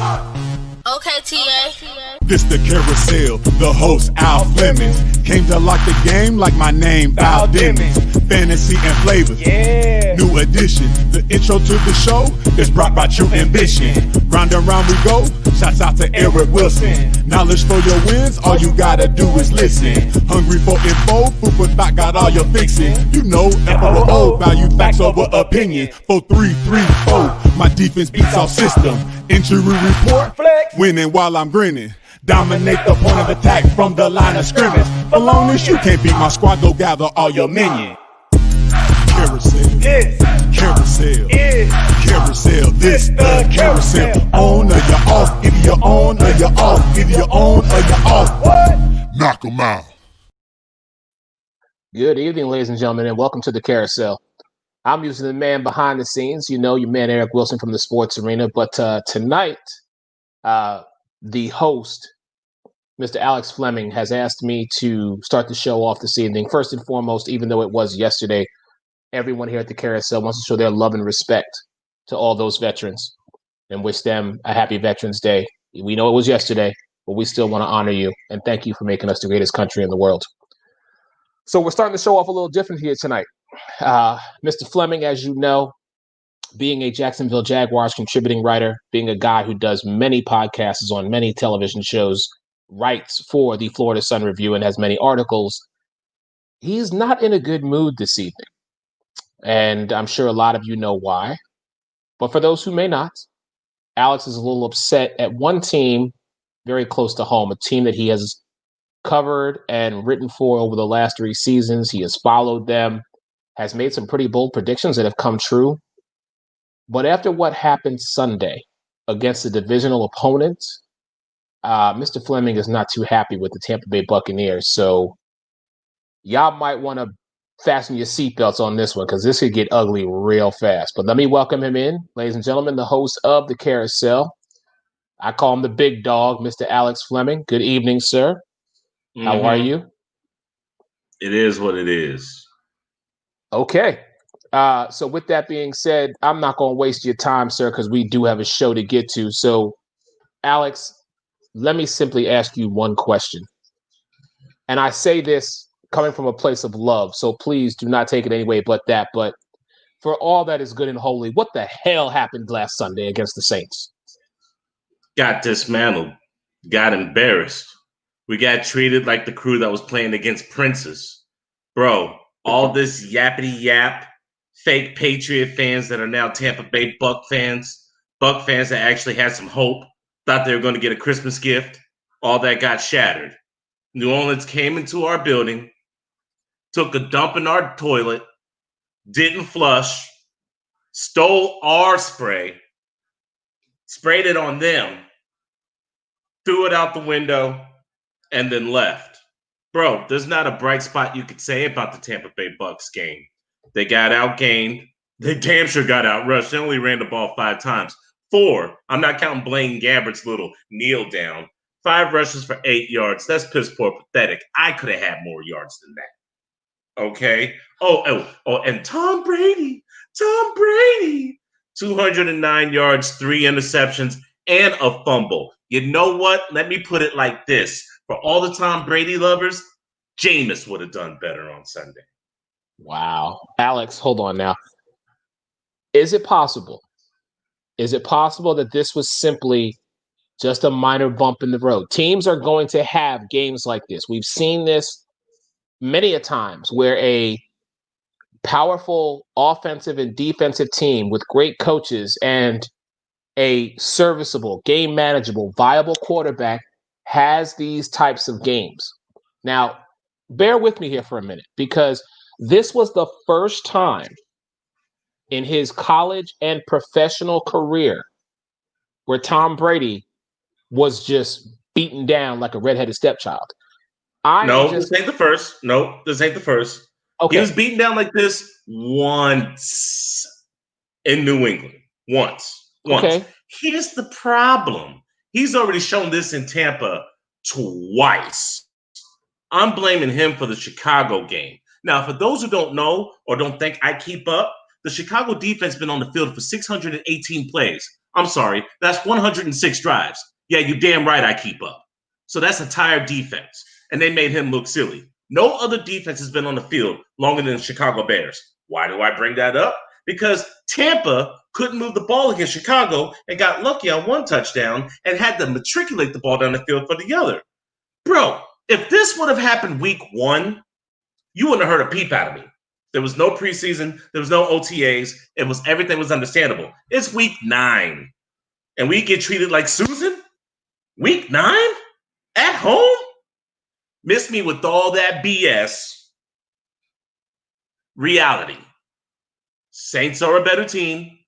Okay, TA. This the Carousel, the host Al Flemings. Came to lock the game like my name Val Demons. Fantasy and flavors, new edition. The intro to the show is brought by True Ambition. Round and round we go, shouts out to Eric Wilson. Knowledge for your wins, all you gotta do is listen. Hungry for info, food for thought, got all your fixing. You know, FOO, value facts over opinion. 4-3-3-4, my defense beats our system. Injury report, winning while I'm grinning. Dominate the point of attack from the line of scrimmage. For long as you can't beat my squad, go gather all your minions. Carousel, carousel, carousel, this the carousel. On or you're off, either you're on or you're off, either you're on or you're off. What? Knock 'em out. Good evening, ladies and gentlemen, and welcome to the Carousel. I'm usually the man behind the scenes, you know, your man Eric Wilson from the Sports Arena, but tonight, the host, Mr. Alex Fleming, has asked me to start the show off this evening. First and foremost, even though it was yesterday, everyone here at the Carousel wants to show their love and respect to all those veterans and wish them a happy Veterans Day. We know it was yesterday, but we still want to honor you and thank you for making us the greatest country in the world. So we're starting the show off a little different here tonight. Mr. Fleming, as you know, being a Jacksonville Jaguars contributing writer, being a guy who does many podcasts on many television shows, writes for the Florida Sun Review and has many articles, he's not in a good mood this evening. And I'm sure a lot of you know why. But for those who may not, Alex is a little upset at one team very close to home, a team that he has covered and written for over the last 3 seasons. He has followed them, has made some pretty bold predictions that have come true. But after what happened Sunday against the divisional opponent, Mr. Fleming is not too happy with the Tampa Bay Buccaneers. So y'all might want to fasten your seatbelts on this one because this could get ugly real fast. But let me welcome him in, ladies and gentlemen, the host of the Carousel. I call him the big dog, Mr. Alex Fleming. Good evening, sir. How are you? It is what it is. Okay. So with that being said, I'm not going to waste your time, sir, because we do have a show to get to. So, Alex, let me simply ask you one question. And I say this coming from a place of love, so please do not take it any way but that. But for all that is good and holy, what the hell happened last Sunday against the Saints? Got dismantled. Got embarrassed. We got treated like the crew that was playing against Princes. Bro, all this yappity yap, fake Patriot fans that are now Tampa Bay Buck fans that actually had some hope, thought they were going to get a Christmas gift, all that got shattered. New Orleans came into our building, took a dump in our toilet, didn't flush, stole our spray, sprayed it on them, threw it out the window, and then left. Bro, there's not a bright spot you could say about the Tampa Bay Bucks game. They got outgained. They damn sure got outrushed. They only ran the ball 5 times. 4. I'm not counting Blaine Gabbert's little kneel down. 5 rushes for 8 yards. That's piss poor pathetic. I could have had more yards than that. Okay? Oh, and Tom Brady. 209 yards, 3 interceptions, and a fumble. You know what? Let me put it like this. For all the Tom Brady lovers, Jameis would have done better on Sunday. Wow. Alex, hold on now. Is it possible that this was simply just a minor bump in the road? Teams are going to have games like this. We've seen this many a times where a powerful offensive and defensive team with great coaches and a serviceable, game manageable, viable quarterback has these types of games. Now, bear with me here for a minute, because this was the first time in his college and professional career where Tom Brady was just beaten down like a redheaded stepchild. This ain't the first. No, this ain't the first. Okay. He was beaten down like this once in New England. Once. Okay. Here's the problem. He's already shown this in Tampa twice. I'm blaming him for the Chicago game. Now, for those who don't know or don't think I keep up, the Chicago defense has been on the field for 618 plays. I'm sorry, that's 106 drives. Yeah, you damn right I keep up. So that's a tired defense. And they made him look silly. No other defense has been on the field longer than the Chicago Bears. Why do I bring that up? Because Tampa couldn't move the ball against Chicago and got lucky on one touchdown and had to matriculate the ball down the field for the other. Bro, if this would have happened week 1, you wouldn't have heard a peep out of me. There was no preseason. There was no OTAs. Everything was understandable. It's week 9, and we get treated like Susan? Week 9? At home? Miss me with all that BS. Reality. Saints are a better team.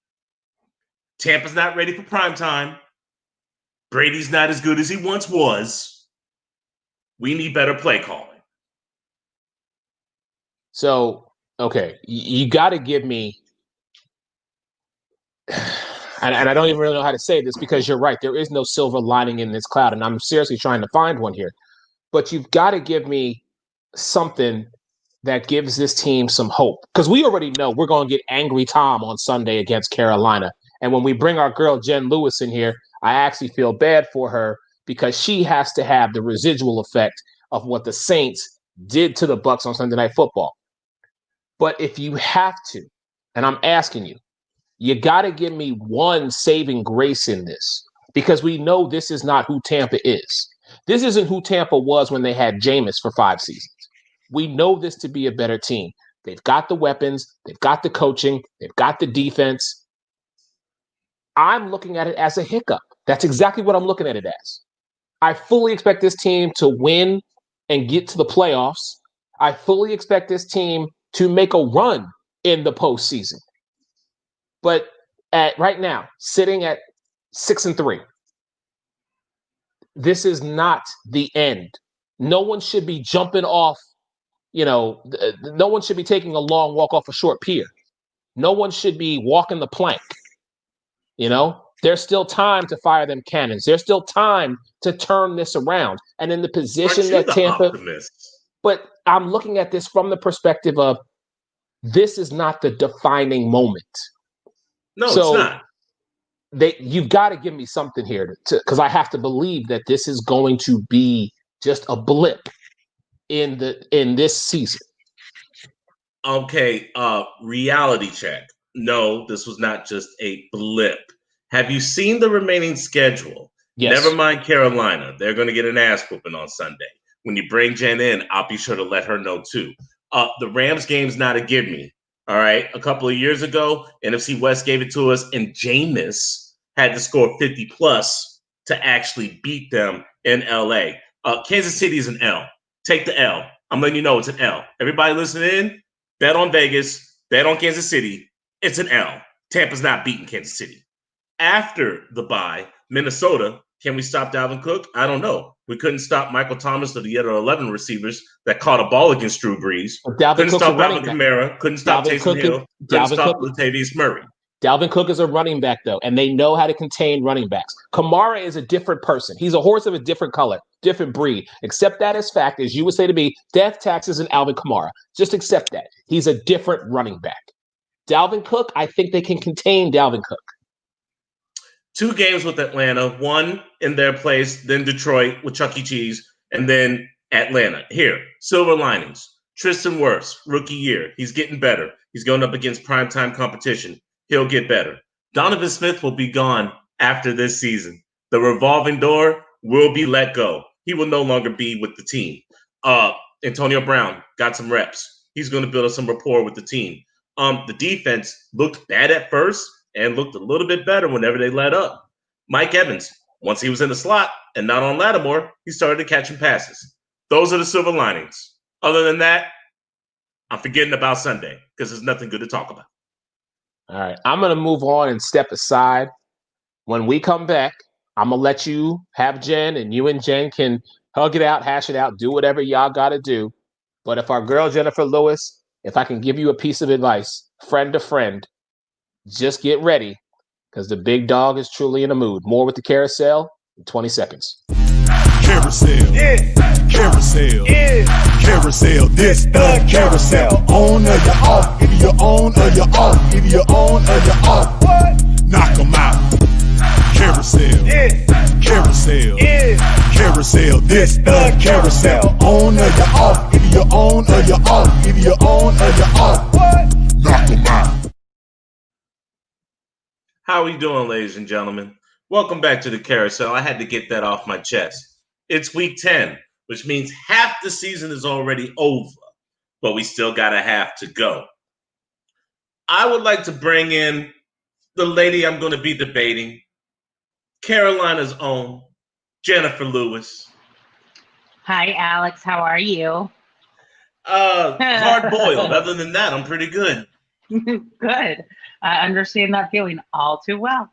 Tampa's not ready for prime time. Brady's not as good as he once was. We need better play calling. So, okay, you got to give me, and I don't even really know how to say this because you're right. There is no silver lining in this cloud, and I'm seriously trying to find one here. But you've got to give me something that gives this team some hope. Because we already know we're going to get Angry Tom on Sunday against Carolina. And when we bring our girl Jen Lewis in here, I actually feel bad for her because she has to have the residual effect of what the Saints did to the Bucs on Sunday Night Football. But if you have to, and I'm asking you, you got to give me one saving grace in this because we know this is not who Tampa is. This isn't who Tampa was when they had Jameis for 5 seasons. We know this to be a better team. They've got the weapons. They've got the coaching. They've got the defense. I'm looking at it as a hiccup. That's exactly what I'm looking at it as. I fully expect this team to win and get to the playoffs. I fully expect this team to make a run in the postseason. But right now, sitting at 6-3, this is not the end. No one should be jumping off, no one should be taking a long walk off a short pier. No one should be walking the plank. There's still time to fire them cannons. There's still time to turn this around. And in the position that Tampa, but I'm looking at this from the perspective of this is not the defining moment. No, it's not. You've got to give me something here because I have to believe that this is going to be just a blip in this season. Okay, reality check. No, this was not just a blip. Have you seen the remaining schedule? Yes. Never mind Carolina. They're going to get an ass whooping on Sunday. When you bring Jen in, I'll be sure to let her know too. The Rams game's not a give me. All right. A couple of years ago, NFC West gave it to us, and Jameis had to score 50 plus to actually beat them in LA. Kansas City is an L. Take the L. I'm letting you know it's an L. Everybody listening in, bet on Vegas, bet on Kansas City. It's an L. Tampa's not beating Kansas City. After the bye, Minnesota, can we stop Dalvin Cook? I don't know. We couldn't stop Michael Thomas or the other 11 receivers that caught a ball against Drew Brees. Couldn't stop Alvin Kamara. Couldn't stop Taysom Hill. Couldn't stop Latavius Murray. Dalvin Cook is a running back, though, and they know how to contain running backs. Kamara is a different person. He's a horse of a different color, different breed. Accept that as fact, as you would say to me, death, taxes, and Alvin Kamara. Just accept that. He's a different running back. Dalvin Cook, I think they can contain Dalvin Cook. 2 games with Atlanta, 1 in their place, then Detroit with Chuck E. Cheese, and then Atlanta. Here, silver linings. Tristan Wirfs, rookie year. He's getting better. He's going up against primetime competition. He'll get better. Donovan Smith will be gone after this season. The revolving door will be let go. He will no longer be with the team. Antonio Brown got some reps. He's going to build up some rapport with the team. The defense looked bad at first and looked a little bit better whenever they let up. Mike Evans, once he was in the slot and not on Lattimore, he started catching passes. Those are the silver linings. Other than that, I'm forgetting about Sunday because there's nothing good to talk about. All right. I'm going to move on and step aside. When we come back, I'm going to let you have Jen, and you and Jen can hug it out, hash it out, do whatever y'all got to do. But if our girl Jennifer Lewis, if I can give you a piece of advice, friend to friend, just get ready because the big dog is truly in a mood. More with the Carousel in 20 seconds. Carousel, yeah. Carousel, yeah. Carousel, this the Carousel. On or you're off, either you're on or you're off, either you're on or you're off. What? Knock 'em out. Carousel, this the Carousel. On or you're off, either you're on or you're off, either you're on or you're off. Knock 'em out. How are you doing, ladies and gentlemen? Welcome back to the Carousel. I had to get that off my chest. It's week 10, which means half the season is already over, but we still got a half to go. I would like to bring in the lady I'm going to be debating, Carolina's own Jennifer Lewis. Hi, Alex. How are you? Hard boiled. Other than that, I'm pretty good. Good. I understand that feeling all too well.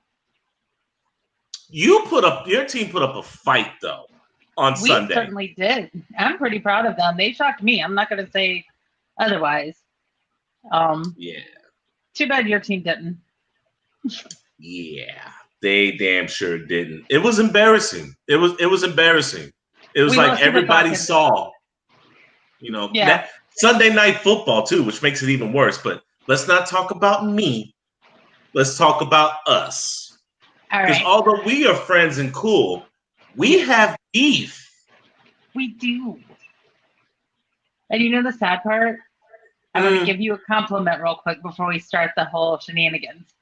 Your team put up a fight though on Sunday. We certainly did. I'm pretty proud of them. They shocked me. I'm not going to say otherwise. Yeah. Too bad your team didn't. Yeah, they damn sure didn't. It was embarrassing. It was embarrassing. It was like everybody saw, that Sunday Night Football too, which makes it even worse. But let's not talk about me. Let's talk about us. Because although we are friends and cool, we have beef. We do. And you know the sad part? I'm going to give you a compliment real quick before we start the whole shenanigans.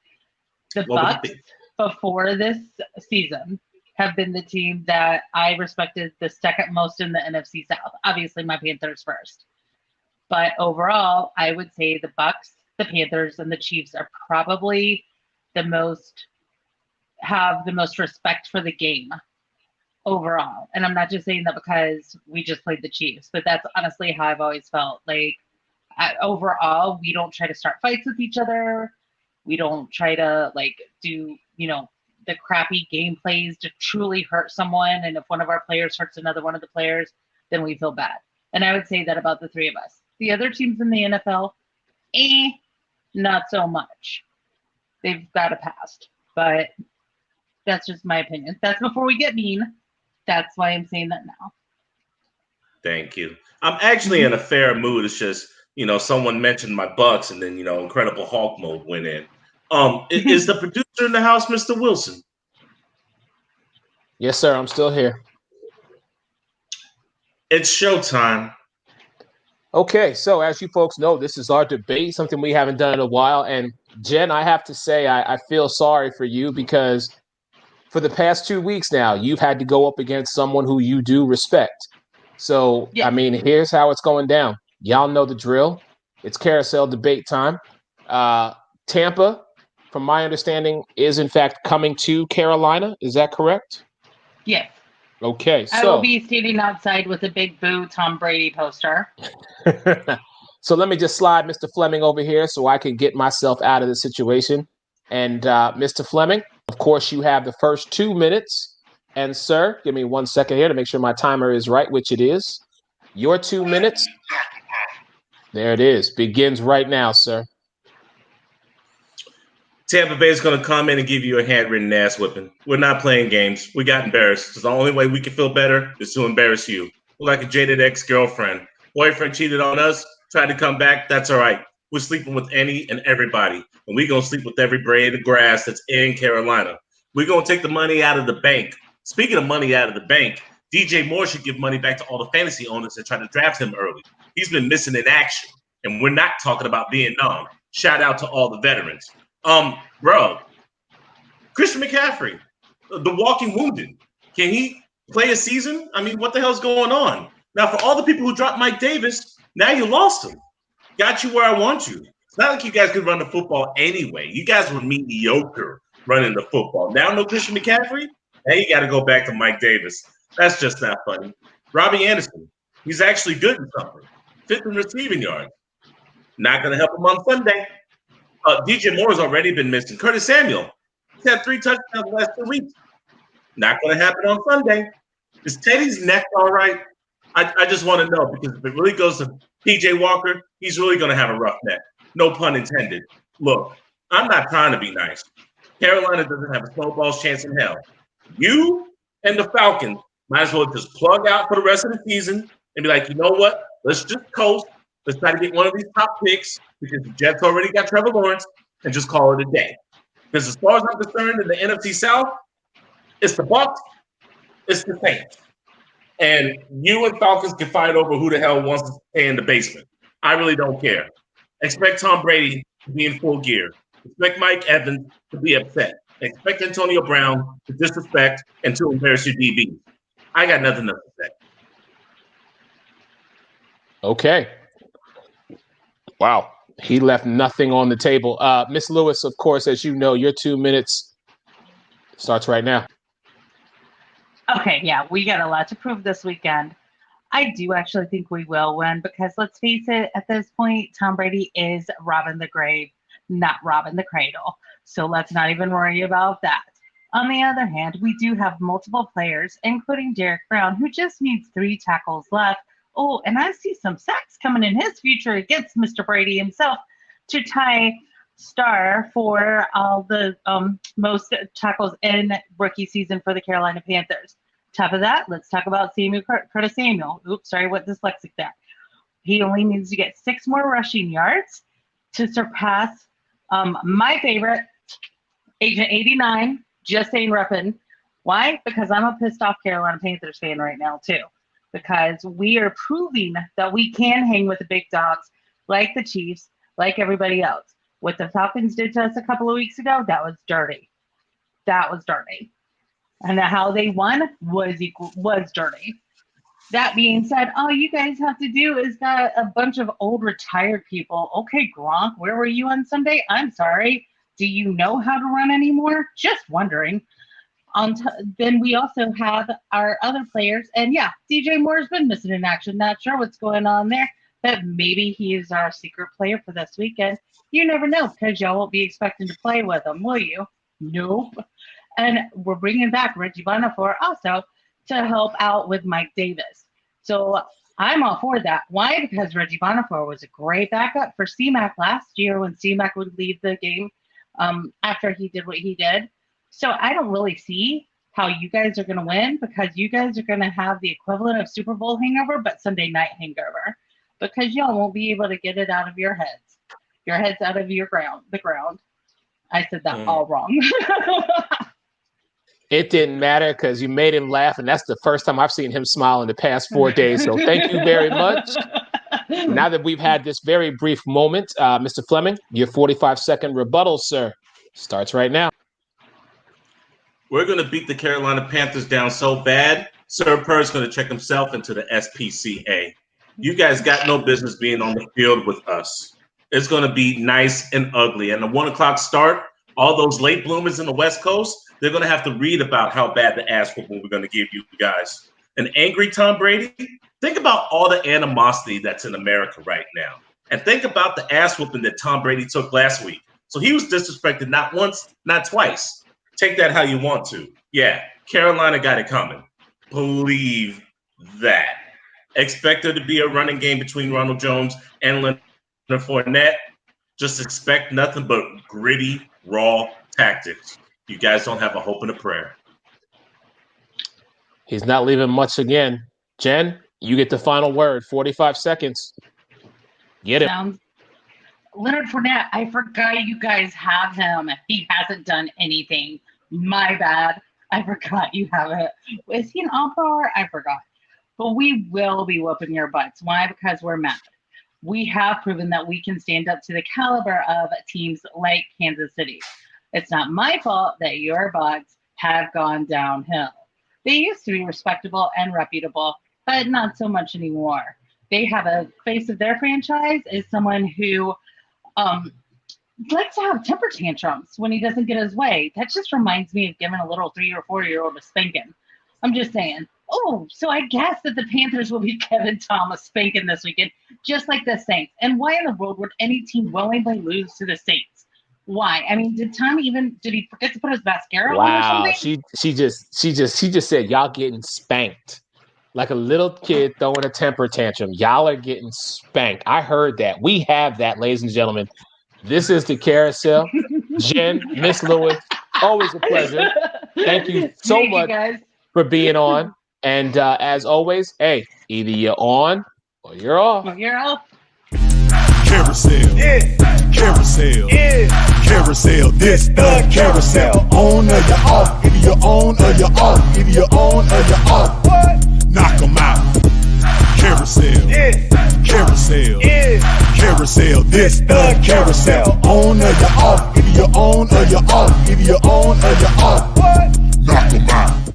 The Bucks, before this season, have been the team that I respected the second most in the NFC South. Obviously, my Panthers first. But overall, I would say the Bucks, the Panthers, and the Chiefs are probably have the most respect for the game overall. And I'm not just saying that because we just played the Chiefs, but that's honestly how I've always felt. Like, overall, we don't try to start fights with each other. We don't try to do, the crappy game plays to truly hurt someone. And if one of our players hurts another one of the players, then we feel bad. And I would say that about the three of us. The other teams in the NFL, not so much. They've got a past. But that's just my opinion. That's before we get mean. That's why I'm saying that now. Thank you. I'm actually in a fair mood. It's just, someone mentioned my Bucks, and then, Incredible Hulk mode went in. Is the producer in the house, Mr. Wilson? Yes, sir. I'm still here. It's showtime. Okay, so as you folks know, this is our debate, something we haven't done in a while. And Jen, I have to say, I feel sorry for you because for the past 2 weeks now, you've had to go up against someone who you do respect. So, I mean, here's how it's going down. Y'all know the drill. It's Carousel debate time. Tampa, from my understanding, is in fact coming to Carolina. Is that correct? Yes. Okay, so I will be standing outside with a big boo Tom Brady poster. So let me just slide Mr. Fleming over here so I can get myself out of the situation. And Mr. Fleming, of course, you have the first 2 minutes. And sir, give me 1 second here to make sure my timer is right, which it is. Your 2 minutes. There it is. Begins right now, sir. Tampa Bay is going to come in and give you a handwritten ass whipping. We're not playing games. We got embarrassed. The only way we can feel better is to embarrass you. We're like a jaded ex-girlfriend. Boyfriend cheated on us, tried to come back. That's all right. We're sleeping with any and everybody. And we're going to sleep with every blade of grass that's in Carolina. We're going to take the money out of the bank. Speaking of money out of the bank, DJ Moore should give money back to all the fantasy owners that tried to draft him early. He's been missing in action. And we're not talking about being numb. Shout out to all the veterans. Bro, Christian McCaffrey, the walking wounded. Can he play a season? I mean, what the hell's going on? Now, for all the people who dropped Mike Davis, now you lost him. Got you where I want you. It's not like you guys could run the football anyway. You guys were mediocre running the football. Now no Christian McCaffrey? Now you got to go back to Mike Davis. That's just not funny. Robbie Anderson, he's actually good in something. 5th in receiving yards. Not going to help him on Sunday. DJ Moore has already been missing. Curtis Samuel, he's had 3 touchdowns the last 2 weeks. Not going to happen on Sunday. Is Teddy's neck all right? I just want to know, because if it really goes to PJ Walker, he's really going to have a rough neck. No pun intended. Look, I'm not trying to be nice. Carolina doesn't have a snowball's chance in hell. You and the Falcons might as well just plug out for the rest of the season and be like, you know what? Let's just coast. Let's try to get one of these top picks because the Jets already got Trevor Lawrence and just call it a day. Because as far as I'm concerned in the NFC South, it's the Bucs, it's the Saints. And you and Falcons can fight over who the hell wants to stay in the basement. I really don't care. Expect Tom Brady to be in full gear. Expect Mike Evans to be upset. Expect Antonio Brown to disrespect and to embarrass your DB. I got nothing else to say. Okay. Wow. He left nothing on the table. Miss Lewis, of course, as you know, your 2 minutes starts right now. Okay, yeah, we got a lot to prove this weekend. I do actually think we will win because let's face it, at this point, Tom Brady is robbing the grave, not robbing the cradle. So let's not even worry about that. On the other hand, we do have multiple players, including Derek Brown, who just needs 3 tackles left. Oh, and I see some sacks coming in his future against Mr. Brady himself to tie star for all the most tackles in rookie season for the Carolina Panthers. Top of that, let's talk about Curtis Samuel. Oops, sorry, what dyslexic there. He only needs to get 6 more rushing yards to surpass my favorite, Agent 89, just saying reppin'. Why? Because I'm a pissed off Carolina Panthers fan right now too. Because we are proving that we can hang with the big dogs like the Chiefs, like everybody else. What the Falcons did to us a couple of weeks ago, that was dirty. That was dirty. And how they won was dirty. That being said, all you guys have to do is got a bunch of old retired people. Okay, Gronk, where were you on Sunday? I'm sorry. Do you know how to run anymore? Just wondering. Then we also have our other players. And yeah, DJ Moore's been missing in action. Not sure what's going on there. But maybe he is our secret player for this weekend. You never know because y'all won't be expecting to play with him, will you? Nope. And we're bringing back Reggie Bonifor also to help out with Mike Davis. So I'm all for that. Why? Because Reggie Bonifor was a great backup for C-Mac last year when C-Mac would leave the game after he did what he did. So I don't really see how you guys are going to win because you guys are going to have the equivalent of Super Bowl hangover, but Sunday night hangover because y'all won't be able to get it out of your heads. Your head's out of the ground. I said that all wrong. It didn't matter because you made him laugh, and that's the first time I've seen him smile in the past 4 days. So thank you very much. Now that we've had this very brief moment, Mr. Fleming, your 45-second rebuttal, sir, starts right now. We're going to beat the Carolina Panthers down so bad, Sir Purr's going to check himself into the SPCA. You guys got no business being on the field with us. It's going to be nice and ugly. And the 1 o'clock start, all those late bloomers in the West Coast, they're going to have to read about how bad the ass whooping we're going to give you guys. An angry Tom Brady? Think about all the animosity that's in America right now. And think about the ass whooping that Tom Brady took last week. So he was disrespected not once, not twice. Take that how you want to. Yeah, Carolina got it coming. Believe that. Expect there to be a running game between Ronald Jones and Leonard Fournette. Just expect nothing but gritty, raw tactics. You guys don't have a hope and a prayer. He's not leaving much again. Jen, you get the final word. 45 seconds. Get it. Leonard Fournette, I forgot you guys have him. He hasn't done anything. My bad. I forgot you have it. Is he an all-pro? I forgot. But we will be whooping your butts. Why? Because we're mad. We have proven that we can stand up to the caliber of teams like Kansas City. It's not my fault that your Bucks have gone downhill. They used to be respectable and reputable, but not so much anymore. They have a face of their franchise is someone who likes to have temper tantrums when he doesn't get his way. That just reminds me of giving a little 3 or 4-year-old a spanking. I'm just saying. Oh, so I guess that the Panthers will be Kevin Thomas spanking this weekend, just like the Saints. And why in the world would any team willingly lose to the Saints? Why? I mean, did he forget to put his mascara on or something? She just said y'all getting spanked. Like a little kid throwing a temper tantrum. Y'all are getting spanked. I heard that. We have that, ladies and gentlemen. This is the Carousel. Jen, Miss Lewis, always a pleasure. Thank you so much for being on. And as always, hey, either you're on or you're off. You're off. Carousel. Yeah. Carousel. Yeah. Carousel. This the Carousel. On or you're off. Either you're on or you're off. Either you're on or you're off. What? Knock 'em Carousel. Carousel, this the carousel. On or you off, either you're on or you're off, either you're on or you're off. Knock them out.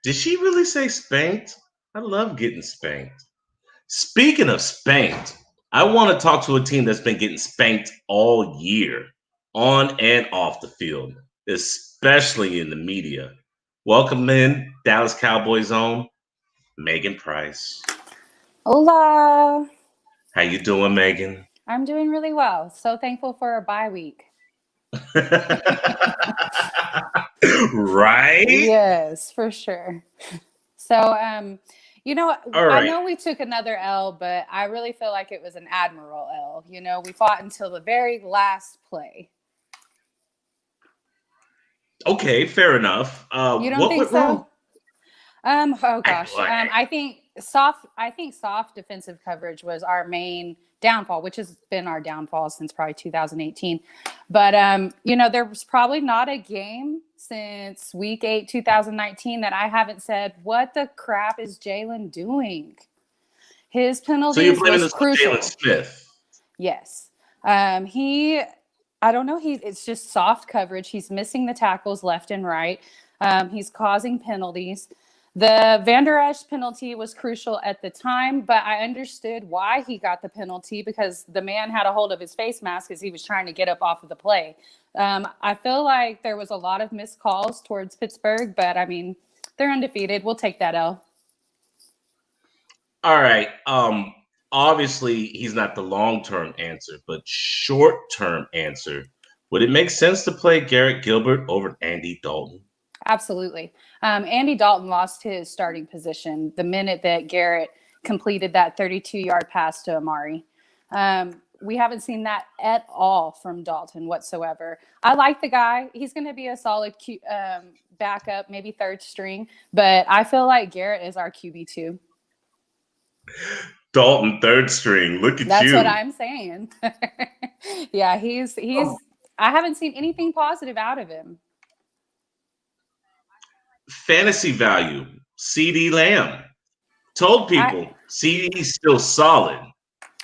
Did she really say spanked? I love getting spanked. Speaking of spanked, I want to talk to a team that's been getting spanked all year, on and off the field, especially in the media. Welcome in, Dallas Cowboys own Megan Price. Hola. How you doing, Megan? I'm doing really well. So thankful for a bye week. Right? Yes, for sure. So, All right. I know we took another L, but I really feel like it was an admiral L. We fought until the very last play. Okay, fair enough. You don't What think went so? wrong? Oh gosh. I think soft defensive coverage was our main downfall, which has been our downfall since probably 2018. But there was probably not a game since week 8, 2019 that I haven't said, what the crap is Jalen doing? His penalties So you're blaming was this on crucial. Jalen Smith? Yes. I don't know. It's just soft coverage. He's missing the tackles left and right. He's causing penalties. The Van Der Esch penalty was crucial at the time, but I understood why he got the penalty because the man had a hold of his face mask as he was trying to get up off of the play. I feel like there was a lot of missed calls towards Pittsburgh, but I mean, they're undefeated. We'll take that L. All right. Obviously, he's not the long-term answer, but short-term answer. Would it make sense to play Garrett Gilbert over Andy Dalton? Absolutely. Andy Dalton lost his starting position the minute that Garrett completed that 32-yard pass to Amari. We haven't seen that at all from Dalton whatsoever. I like the guy. He's going to be a solid backup, maybe third string, but I feel like Garrett is our QB2. Dalton, third string. Look at That's you. what I'm saying. Yeah, he's. I haven't seen anything positive out of him. Fantasy value, CD Lamb. Told people CD's still solid.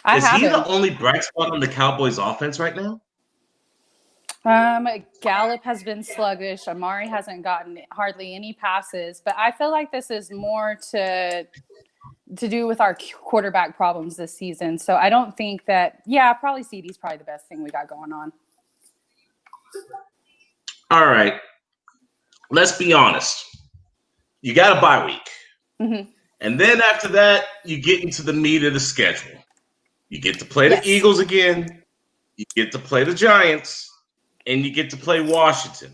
Is he the only bright spot on the Cowboys offense right now? Gallup has been sluggish. Amari hasn't gotten hardly any passes, but I feel like this is more to do with our quarterback problems this season. So I don't think that, probably CD's probably the best thing we got going on. All right. Let's be honest. You got a bye week. Mm-hmm. And then after that, you get into the meat of the schedule. You get to play the Eagles again. You get to play the Giants. And you get to play Washington.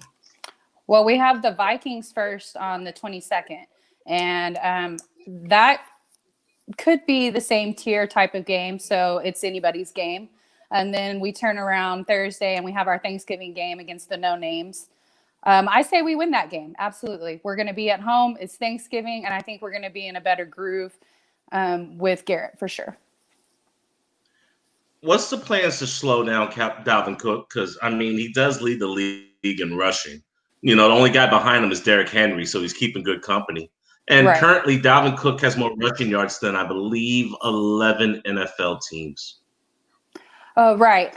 Well, we have the Vikings first on the 22nd. And that could be the same tier type of game. So it's anybody's game. And then we turn around Thursday and we have our Thanksgiving game against the no names. I say we win that game. Absolutely. We're going to be at home. It's Thanksgiving. And I think we're going to be in a better groove with Garrett for sure. What's the plans to slow down Dalvin Cook? Because, I mean, he does lead the league in rushing. The only guy behind him is Derrick Henry, so he's keeping good company. And currently, Dalvin Cook has more rushing yards than, I believe, 11 NFL teams. Oh, right.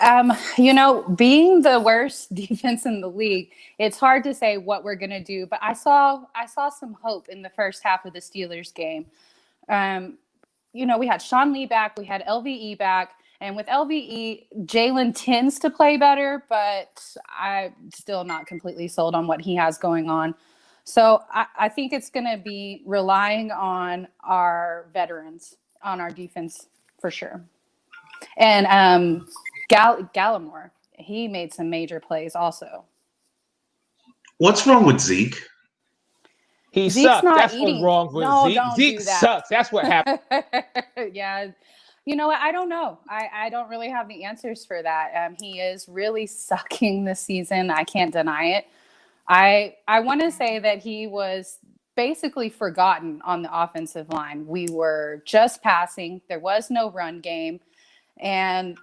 Being the worst defense in the league, it's hard to say what we're going to do. But I saw some hope in the first half of the Steelers game. We had Sean Lee back. We had LVE back. And with LVE, Jalen tends to play better, but I'm still not completely sold on what he has going on. So I think it's going to be relying on our veterans on our defense for sure. And Gallimore, he made some major plays also. What's wrong with Zeke? He sucks. That's what's wrong with Zeke. Zeke sucks. That's what happened. Yeah. You know what? I don't know. I don't really have the answers for that. He is really sucking this season. I can't deny it. I want to say that he was basically forgotten on the offensive line. We were just passing. There was no run game. And,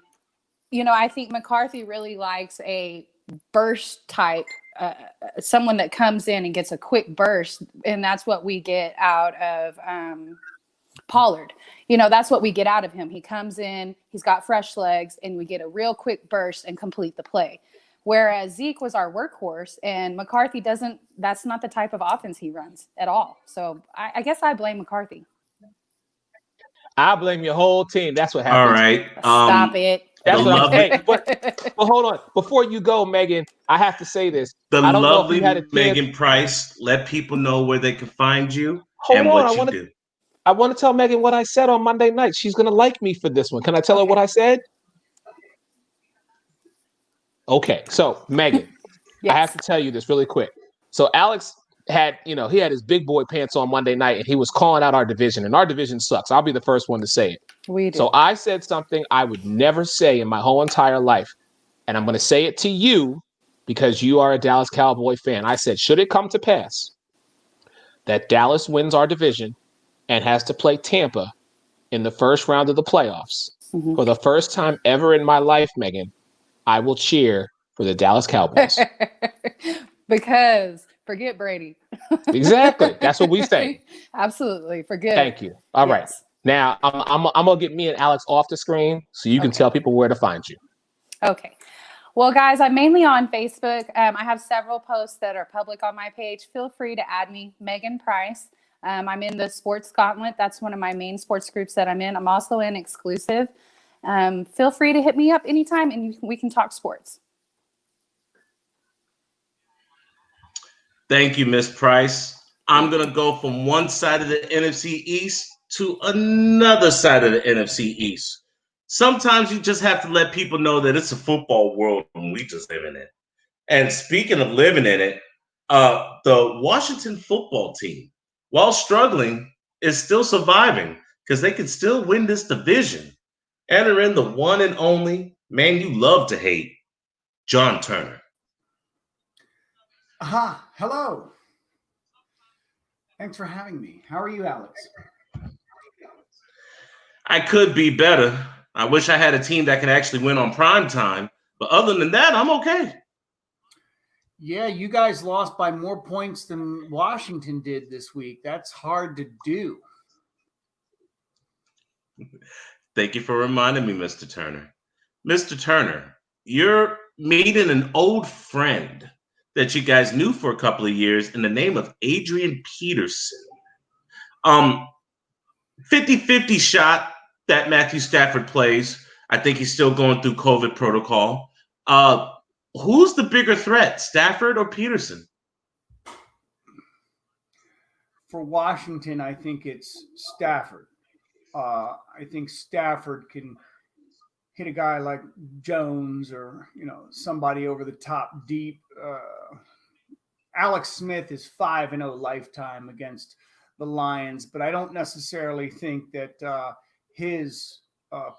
I think McCarthy really likes a burst type, someone that comes in and gets a quick burst. And that's what we get out of Pollard. You know, that's what we get out of him. He comes in, he's got fresh legs, and we get a real quick burst and complete the play. Whereas Zeke was our workhorse, and McCarthy doesn't, that's not the type of offense he runs at all. So I guess I blame McCarthy. I blame your whole team. That's what All happens. right. Stop it. That's what I'm saying. lovely, But hold on. Before you go, Megan, I have to say this. the I don't know if you had a lovely chance. Megan Price. Let people know where they can find you Hold and on. what you do. I want to tell Megan what I said on Monday night. She's going to like me for this one. Can I tell her what I said? Okay. So, Megan, Yes. I have to tell you this really quick. So, Alex had, he had his big boy pants on Monday night, and he was calling out our division, and our division sucks. I'll be the first one to say it. We do. So, I said something I would never say in my whole entire life, and I'm going to say it to you because you are a Dallas Cowboy fan. I said, should it come to pass that Dallas wins our division and has to play Tampa in the first round of the playoffs, for the first time ever in my life, Megan, I will cheer for the Dallas Cowboys. Because forget Brady. Exactly. That's what we say. Absolutely. Forget Thank you. All right. Now, I'm going to get me and Alex off the screen so you can tell people where to find you. Okay. Well, guys, I'm mainly on Facebook. I have several posts that are public on my page. Feel free to add me, Megan Price. I'm in the Sports Gauntlet. That's one of my main sports groups that I'm in. I'm also in Exclusive. Feel free to hit me up anytime and we can talk sports. Thank you, Miss Price. I'm going to go from one side of the NFC East to another side of the NFC East. Sometimes you just have to let people know that it's a football world and we just live in it. And speaking of living in it, the Washington football team, while struggling, is still surviving because they can still win this division. Enter in the one and only man you love to hate, John Turner. Hello. Thanks for having me. How are you, Alex? I could be better. I wish I had a team that could actually win on prime time. But other than that, I'm okay. Yeah, you guys lost by more points than Washington did this week. That's hard to do. Thank you for reminding me, Mr. Turner. Mr. Turner, you're meeting an old friend that you guys knew for a couple of years in the name of Adrian Peterson. 50-50 shot that Matthew Stafford plays. I think he's still going through COVID protocol. Who's the bigger threat, Stafford or Peterson? For Washington, I think it's Stafford. I think Stafford can hit a guy like Jones or, somebody over the top deep. Alex Smith is 5-0 lifetime against the Lions, but I don't necessarily think that his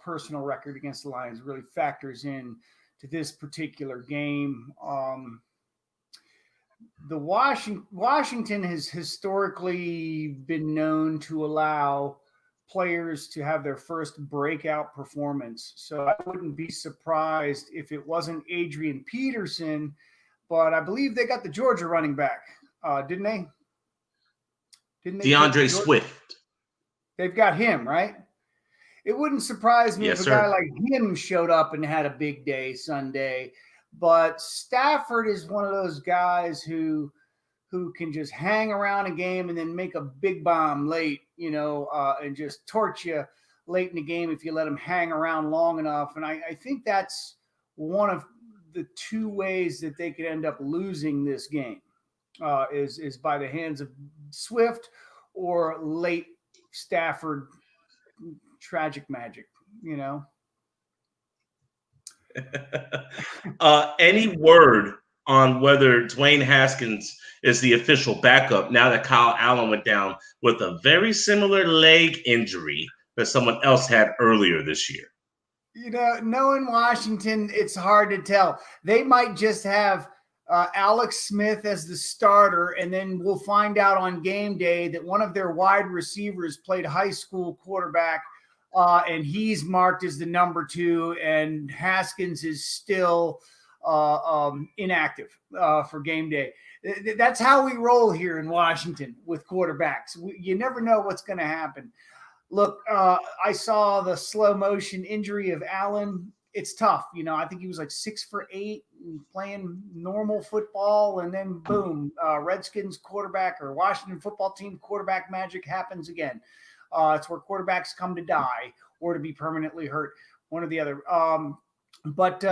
personal record against the Lions really factors in to this particular game. The Washington has historically been known to allow players to have their first breakout performance. So I wouldn't be surprised if it wasn't Adrian Peterson, but I believe they got the Georgia running back, didn't they? DeAndre Swift. They've got him, right? It wouldn't surprise me if a guy like him showed up and had a big day Sunday. But Stafford is one of those guys who can just hang around a game and then make a big bomb late, and just torch you late in the game if you let him hang around long enough. And I think that's one of the two ways that they could end up losing this game is by the hands of Swift or late Stafford tragic magic, Any word on whether Dwayne Haskins is the official backup now that Kyle Allen went down with a very similar leg injury that someone else had earlier this year? Knowing Washington, it's hard to tell. They might just have Alex Smith as the starter, and then we'll find out on game day that one of their wide receivers played high school quarterback, and he's marked as the number 2, and Haskins is still inactive for game day. That's how we roll here in Washington with quarterbacks. You never know what's going to happen. Look, I saw the slow motion injury of Allen. It's tough. I think he was like 6 for 8 playing normal football. And then boom, Redskins quarterback or Washington football team quarterback magic happens again. It's where quarterbacks come to die or to be permanently hurt, one or the other. But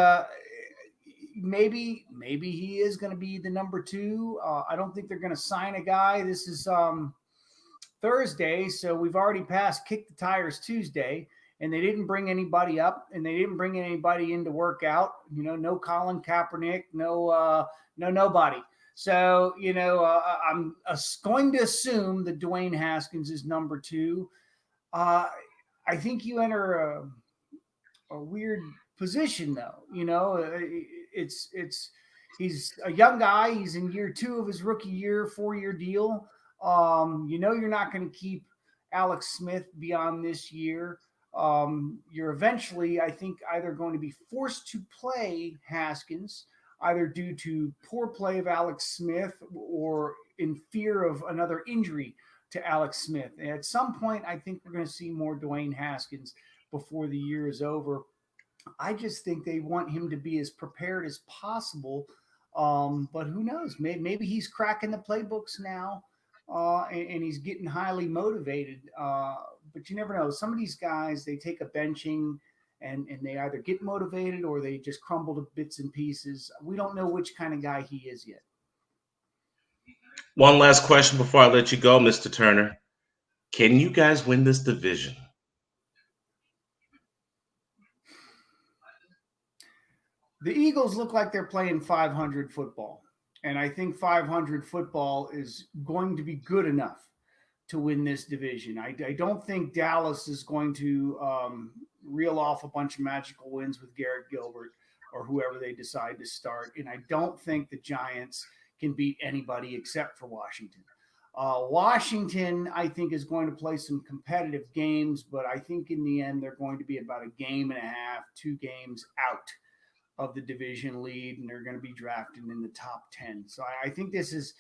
maybe he is going to be the number 2. I don't think they're going to sign a guy. This is Thursday, so we've already passed Kick the Tires Tuesday, and they didn't bring anybody up, and they didn't bring anybody in to work out. No Colin Kaepernick, no nobody. So I'm going to assume that Dwayne Haskins is number 2. I think you enter a weird position, though. He's a young guy. He's in year 2 of his rookie year, 4-year deal. You're not going to keep Alex Smith beyond this year. You're eventually, I think, either going to be forced to play Haskins, either due to poor play of Alex Smith or in fear of another injury to Alex Smith. And at some point, I think we're going to see more Dwayne Haskins before the year is over. I just think they want him to be as prepared as possible. But who knows? Maybe he's cracking the playbooks now. And he's getting highly motivated. But you never know. Some of these guys, they take a benching and they either get motivated or they just crumble to bits and pieces. We don't know which kind of guy he is yet. One last question before I let you go, Mr. Turner. Can you guys win this division? The Eagles look like they're playing 500 football. And I think 500 football is going to be good enough to win this division. I don't think Dallas is going to reel off a bunch of magical wins with Garrett Gilbert or whoever they decide to start. And I don't think the Giants can beat anybody except for Washington. Washington, I think, is going to play some competitive games, but I think in the end they're going to be about a game and a half, 2 games out of the division lead, and they're going to be drafted in the top 10. So I think this is,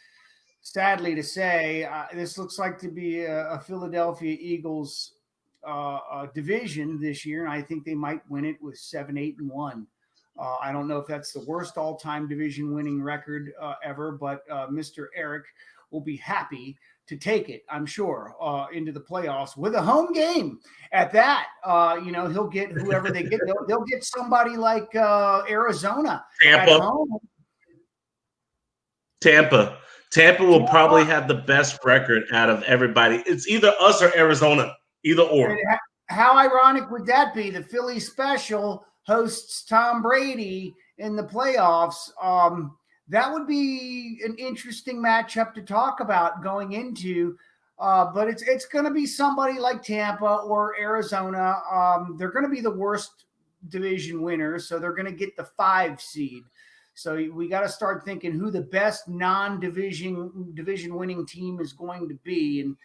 sadly to say, this looks like to be a Philadelphia Eagles division this year, and I think they might win it with 7-8-1. I don't know if that's the worst all-time division winning record ever, but Mr. Eric will be happy to take it, I'm sure, into the playoffs with a home game at that. He'll get whoever they get. They'll get somebody like Arizona. Tampa will probably have the best record out of everybody. It's either us or Arizona, either or. How ironic would that be? The Philly Special hosts Tom Brady in the playoffs. That would be an interesting matchup to talk about going into, but it's going to be somebody like Tampa or Arizona. They're going to be the worst division winners, so they're going to get the 5 seed. So we got to start thinking who the best non-division winning team is going to be. And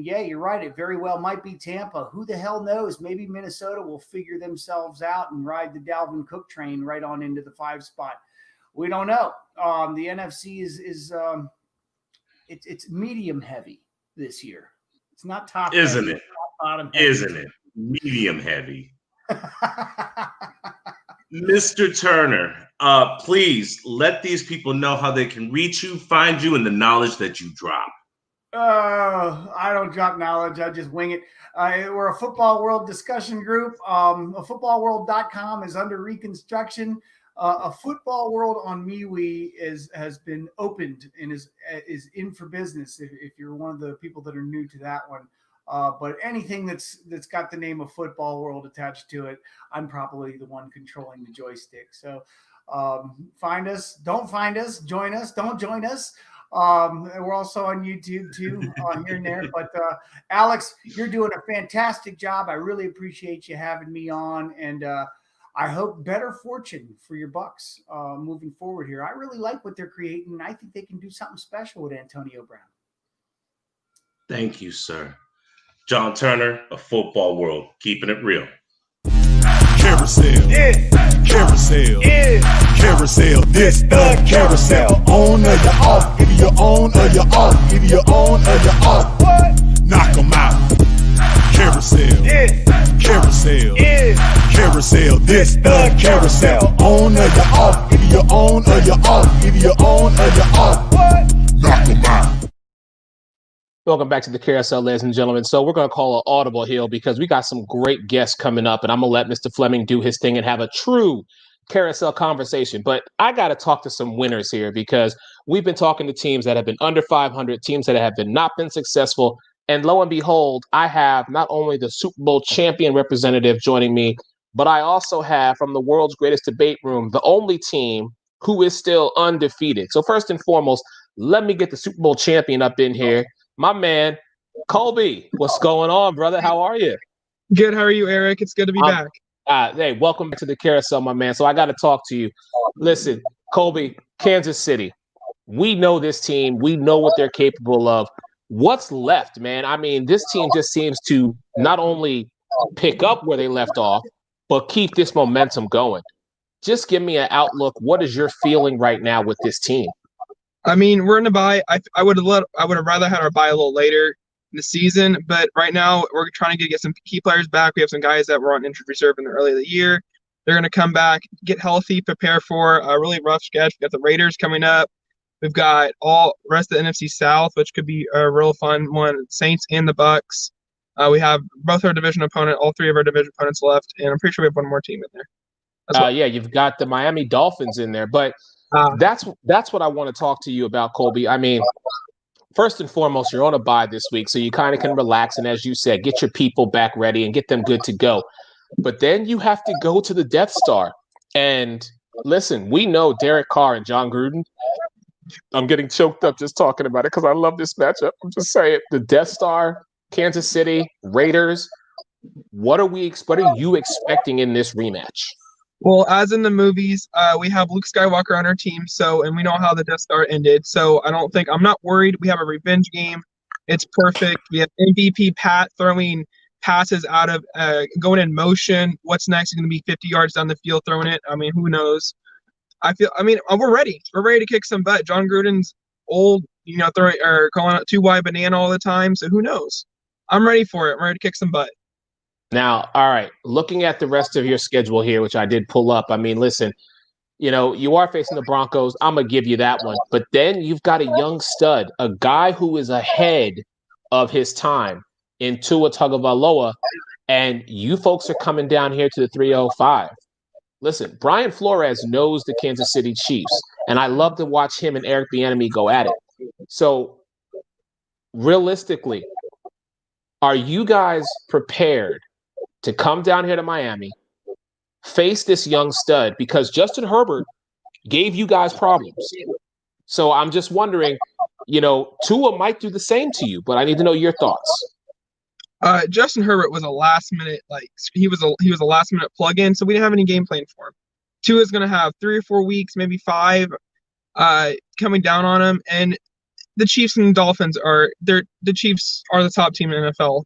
yeah, you're right. It very well might be Tampa. Who the hell knows? Maybe Minnesota will figure themselves out and ride the Dalvin Cook train right on into the 5 spot. We don't know. The NFC is it's medium heavy this year. It's not top. Isn't heavy, it? Bottom heavy. Isn't it? Medium heavy. Mr. Turner, please let these people know how they can reach you, find you, and the knowledge that you drop. I don't drop knowledge. I just wing it. We're a Football World discussion group. Footballworld.com is under reconstruction. A Football World on MeWe has been opened and is in for business. If you're one of the people that are new to that one, but anything that's got the name of Football World attached to it, I'm probably the one controlling the joystick. So find us, don't find us, join us, don't join us. We're also on YouTube too, here and there. But Alex, you're doing a fantastic job. I really appreciate you having me on, and I hope better fortune for your Bucks moving forward here. I really like what they're creating, and I think they can do something special with Antonio Brown. Thank you, sir. John Turner of Football World, keeping it real. Carousel, yeah. Carousel, yeah. Carousel, this the carousel. On or you're off, either you're on or you're off, either you're on or you're off. What? Knock 'em out. Carousel. This the carousel. On or you're off. Either you're on or you're off. Either you're on or you're off. Knock 'em out. Welcome back to the Carousel, ladies and gentlemen. So we're going to call an audible here because we got some great guests coming up, and I'm going to let Mr. Fleming do his thing and have a true carousel conversation. But I got to talk to some winners here because we've been talking to teams that have been under 500, teams that have not been successful. And lo and behold, I have not only the Super Bowl champion representative joining me, but I also have from the world's greatest debate room, the only team who is still undefeated. So first and foremost, let me get the Super Bowl champion up in here. My man, Colby, what's going on, brother? How are you? Good. How are you, Eric? It's good to be back. Hey, welcome back to the Carousel, my man. So I got to talk to you. Listen, Colby, Kansas City. We know this team. We know what they're capable of. What's left, man? I mean, this team just seems to not only pick up where they left off, but keep this momentum going. Just give me an outlook. What is your feeling right now with this team? I mean, we're in a bye. I would have rather had our bye a little later in the season, but right now we're trying to get some key players back. We have some guys that were on injured reserve in the early of the year. They're going to come back, get healthy, prepare for a really rough sketch. We've got the Raiders coming up. We've got all rest of the NFC South, which could be a real fun one. Saints and the Bucks. We have both our division opponent, all three of our division opponents left, and I'm pretty sure we have one more team in there. Yeah, you've got the Miami Dolphins in there, but that's what I want to talk to you about, Colby. I mean, first and foremost, you're on a bye this week, so you kind of can relax and, as you said, get your people back ready and get them good to go. But then you have to go to the Death Star. And listen, we know Derek Carr and John Gruden. I'm getting choked up just talking about it because I love this matchup. I'm just saying, the Death Star, Kansas City, Raiders. What are you expecting in this rematch? Well, as in the movies, we have Luke Skywalker on our team, and we know how the Death Star ended. So I'm not worried. We have a revenge game. It's perfect. We have MVP Pat throwing passes out of going in motion. What's next? He's going to be 50 yards down the field throwing it. I mean, who knows? We're ready. We're ready to kick some butt. John Gruden's old, throwing or calling out 2 wide banana all the time. So who knows? I'm ready for it. I'm ready to kick some butt. Now, all right, looking at the rest of your schedule here, which I did pull up, I mean, listen, you are facing the Broncos. I'm going to give you that one. But then you've got a young stud, a guy who is ahead of his time in Tua Tagovailoa, and you folks are coming down here to the 305. Listen, Brian Flores knows the Kansas City Chiefs, and I love to watch him and Eric Bieniemy go at it. So, realistically, are you guys prepared to come down here to Miami, face this young stud, because Justin Herbert gave you guys problems. So I'm just wondering, Tua might do the same to you, but I need to know your thoughts. Justin Herbert was a last minute, he was a last minute plug-in, so we didn't have any game plan for him. Tua's going to have 3 or 4 weeks, maybe 5, coming down on him, and the Chiefs and Dolphins the Chiefs are the top team in the NFL.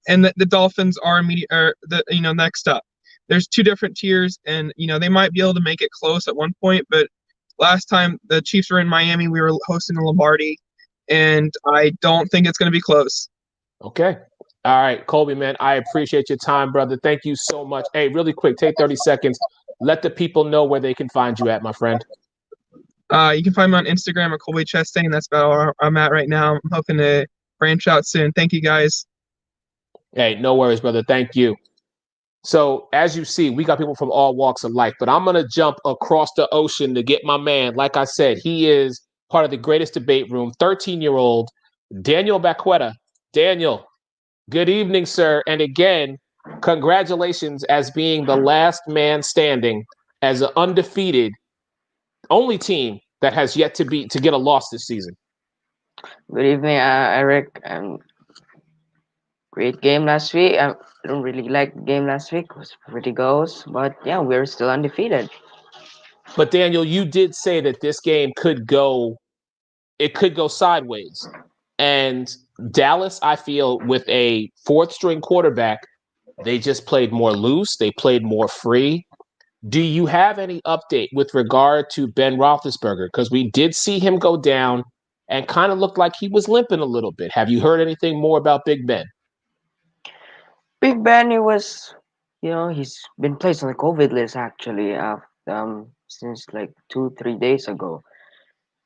And the Dolphins are next up. There's 2 different tiers, and they might be able to make it close at one point. But last time the Chiefs were in Miami, we were hosting the Lombardi, and I don't think it's going to be close. Okay, all right, Colby, man, I appreciate your time, brother. Thank you so much. Hey, really quick, take 30 seconds. Let the people know where they can find you at, my friend. You can find me on Instagram at Colby Chastain. That's about where I'm at right now. I'm hoping to branch out soon. Thank you, guys. Hey, no worries, brother. Thank you. So, as you see, we got people from all walks of life, but I'm going to jump across the ocean to get my man. Like I said, he is part of the greatest debate room, 13-year-old Daniel Baqueta. Daniel, good evening, sir. And again, congratulations as being the last man standing as an undefeated only team that has yet to get a loss this season. Good evening, Eric. Great game last week. I don't really like the game last week. It was pretty goals, but yeah, we're still undefeated. But Daniel, you did say that this game could go sideways. And Dallas, I feel, with a 4th-string quarterback, they just played more loose. They played more free. Do you have any update with regard to Ben Roethlisberger? Because we did see him go down and kind of looked like he was limping a little bit. Have you heard anything more about Big Ben? Big Ben, he was He's been placed on the COVID list actually, since like 2, 3 days ago,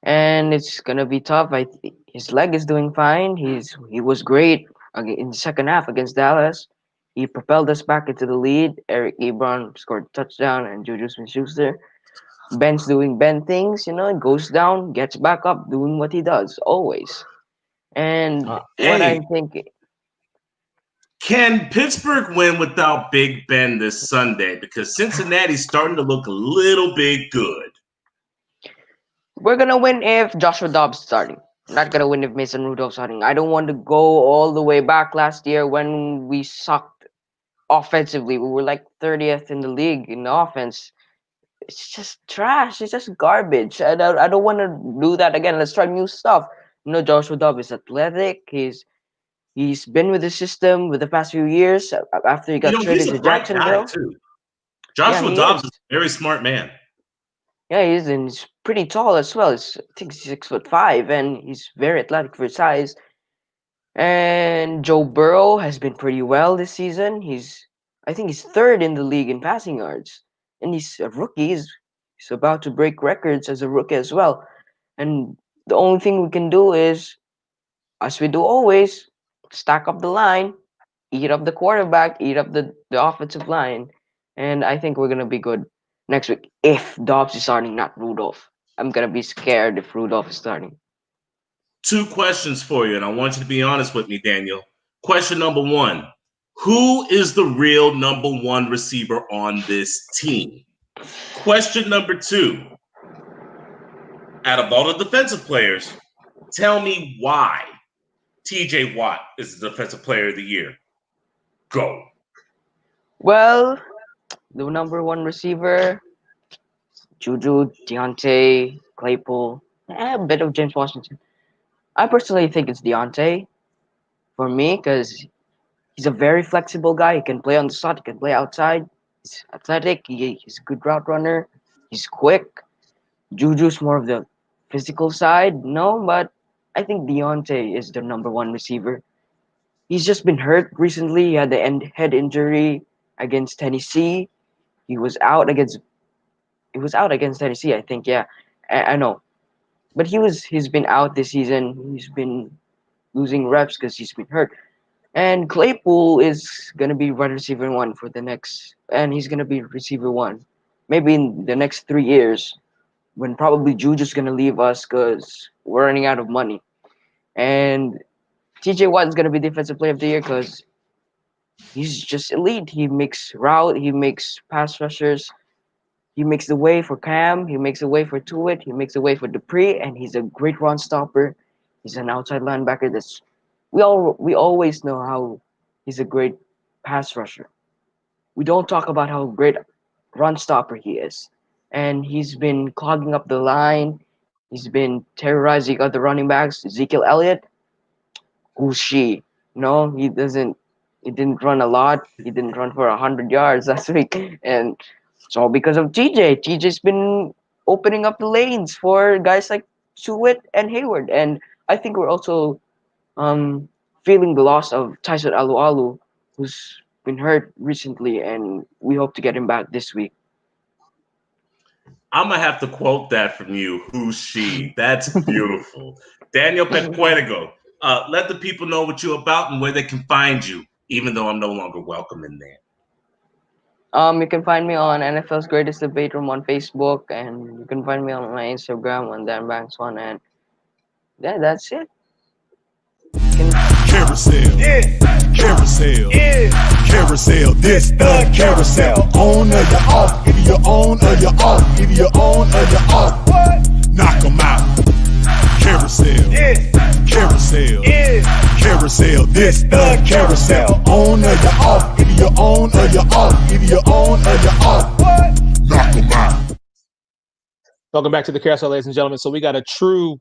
and it's gonna be tough. His leg is doing fine. He was great in the second half against Dallas. He propelled us back into the lead. Eric Ebron scored a touchdown, and Juju Smith-Schuster. Ben's doing Ben things, goes down, gets back up, doing what he does always. And what Hey, I'm thinking, can Pittsburgh win without Big Ben this Sunday? Because Cincinnati's starting to look a little bit good. we're gonna win if Joshua Dobbs starting. Not gonna win if Mason Rudolph's starting. I don't want to go all the way back last year when we sucked offensively. We were like 30th in the league in the offense. It's just trash. It's just garbage. I don't want to do that again. Let's try new stuff. Joshua Dobbs is athletic. He's been with the system with the past few years after he got He's traded a to bright guy Jacksonville. too. Yeah, Joshua he Dobbs is. is a very smart man. Yeah, he is, and he's pretty tall as well. I think he's 6'5", and he's very athletic for his size. And Joe Burrow has been pretty well this season. I think he's third in the league in passing yards, and he's a rookie. He's about to break records as a rookie as well. And the only thing we can do is, as we do always, stack up the line, eat up the quarterback, eat up the offensive line, and I think we're gonna be good next week if Dobbs is starting, not Rudolph. I'm gonna be scared if Rudolph is starting. 2 questions for you, and I want you to be honest with me, Daniel. Question number 1: who is the real number 1 receiver on this team? Question number 2: out of all the defensive players, tell me why TJ Watt is the defensive player of the year. Go. Well, the number 1 receiver, Juju, Deontay, Claypool, a bit of James Washington. I personally think it's Deontay for me because he's a very flexible guy. He can play on the slot, he can play outside. He's athletic, he's a good route runner, he's quick. Juju's more of the physical side, no, but I think Deontay is the number 1 receiver. He's just been hurt recently. He had the head injury against Tennessee. He was out against Tennessee, I think. Yeah, I know, but he's been out this season. He's been losing reps because he's been hurt. And Claypool is gonna be wide receiver 1 for the next, and he's gonna be receiver 1, maybe in the next 3 years, when probably Juju's gonna leave us because we're running out of money. And TJ Watt is gonna be defensive player of the year because he's just elite. He makes pass rushers. He makes the way for Cam. He makes the way for Tuitt. He makes the way for Dupree, and he's a great run stopper. He's an outside linebacker. We always know how he's a great pass rusher. We don't talk about how great run stopper he is, and he's been clogging up the line. He's been terrorizing other running backs. Ezekiel Elliott, who's she? No, he doesn't. He didn't run a lot. He didn't run for 100 yards last week, and it's all because of TJ. TJ's been opening up the lanes for guys like Tuitt and Hayward, and I think we're also feeling the loss of Tyson Alualu, who's been hurt recently, and we hope to get him back this week. I'm going to have to quote that from you. Who's she? That's beautiful. Daniel Pecuego, let the people know what you're about and where they can find you, even though I'm no longer welcome in there. You can find me on NFL's Greatest Debate Room on Facebook, and you can find me on my Instagram on Dan Banks One, and yeah, that's it. Carousel, Yeah, carousel, yeah. carousel. This the carousel. On or you off, either you're on or you're off, either you're on or you're off. What? Knock 'em out. Carousel, Yeah, carousel, yeah. carousel. This the carousel. On or you're off, either you're on or you're off, either you're on or you're off. What? Knock 'em out. Welcome back to the Carousel, ladies and gentlemen. So we got a true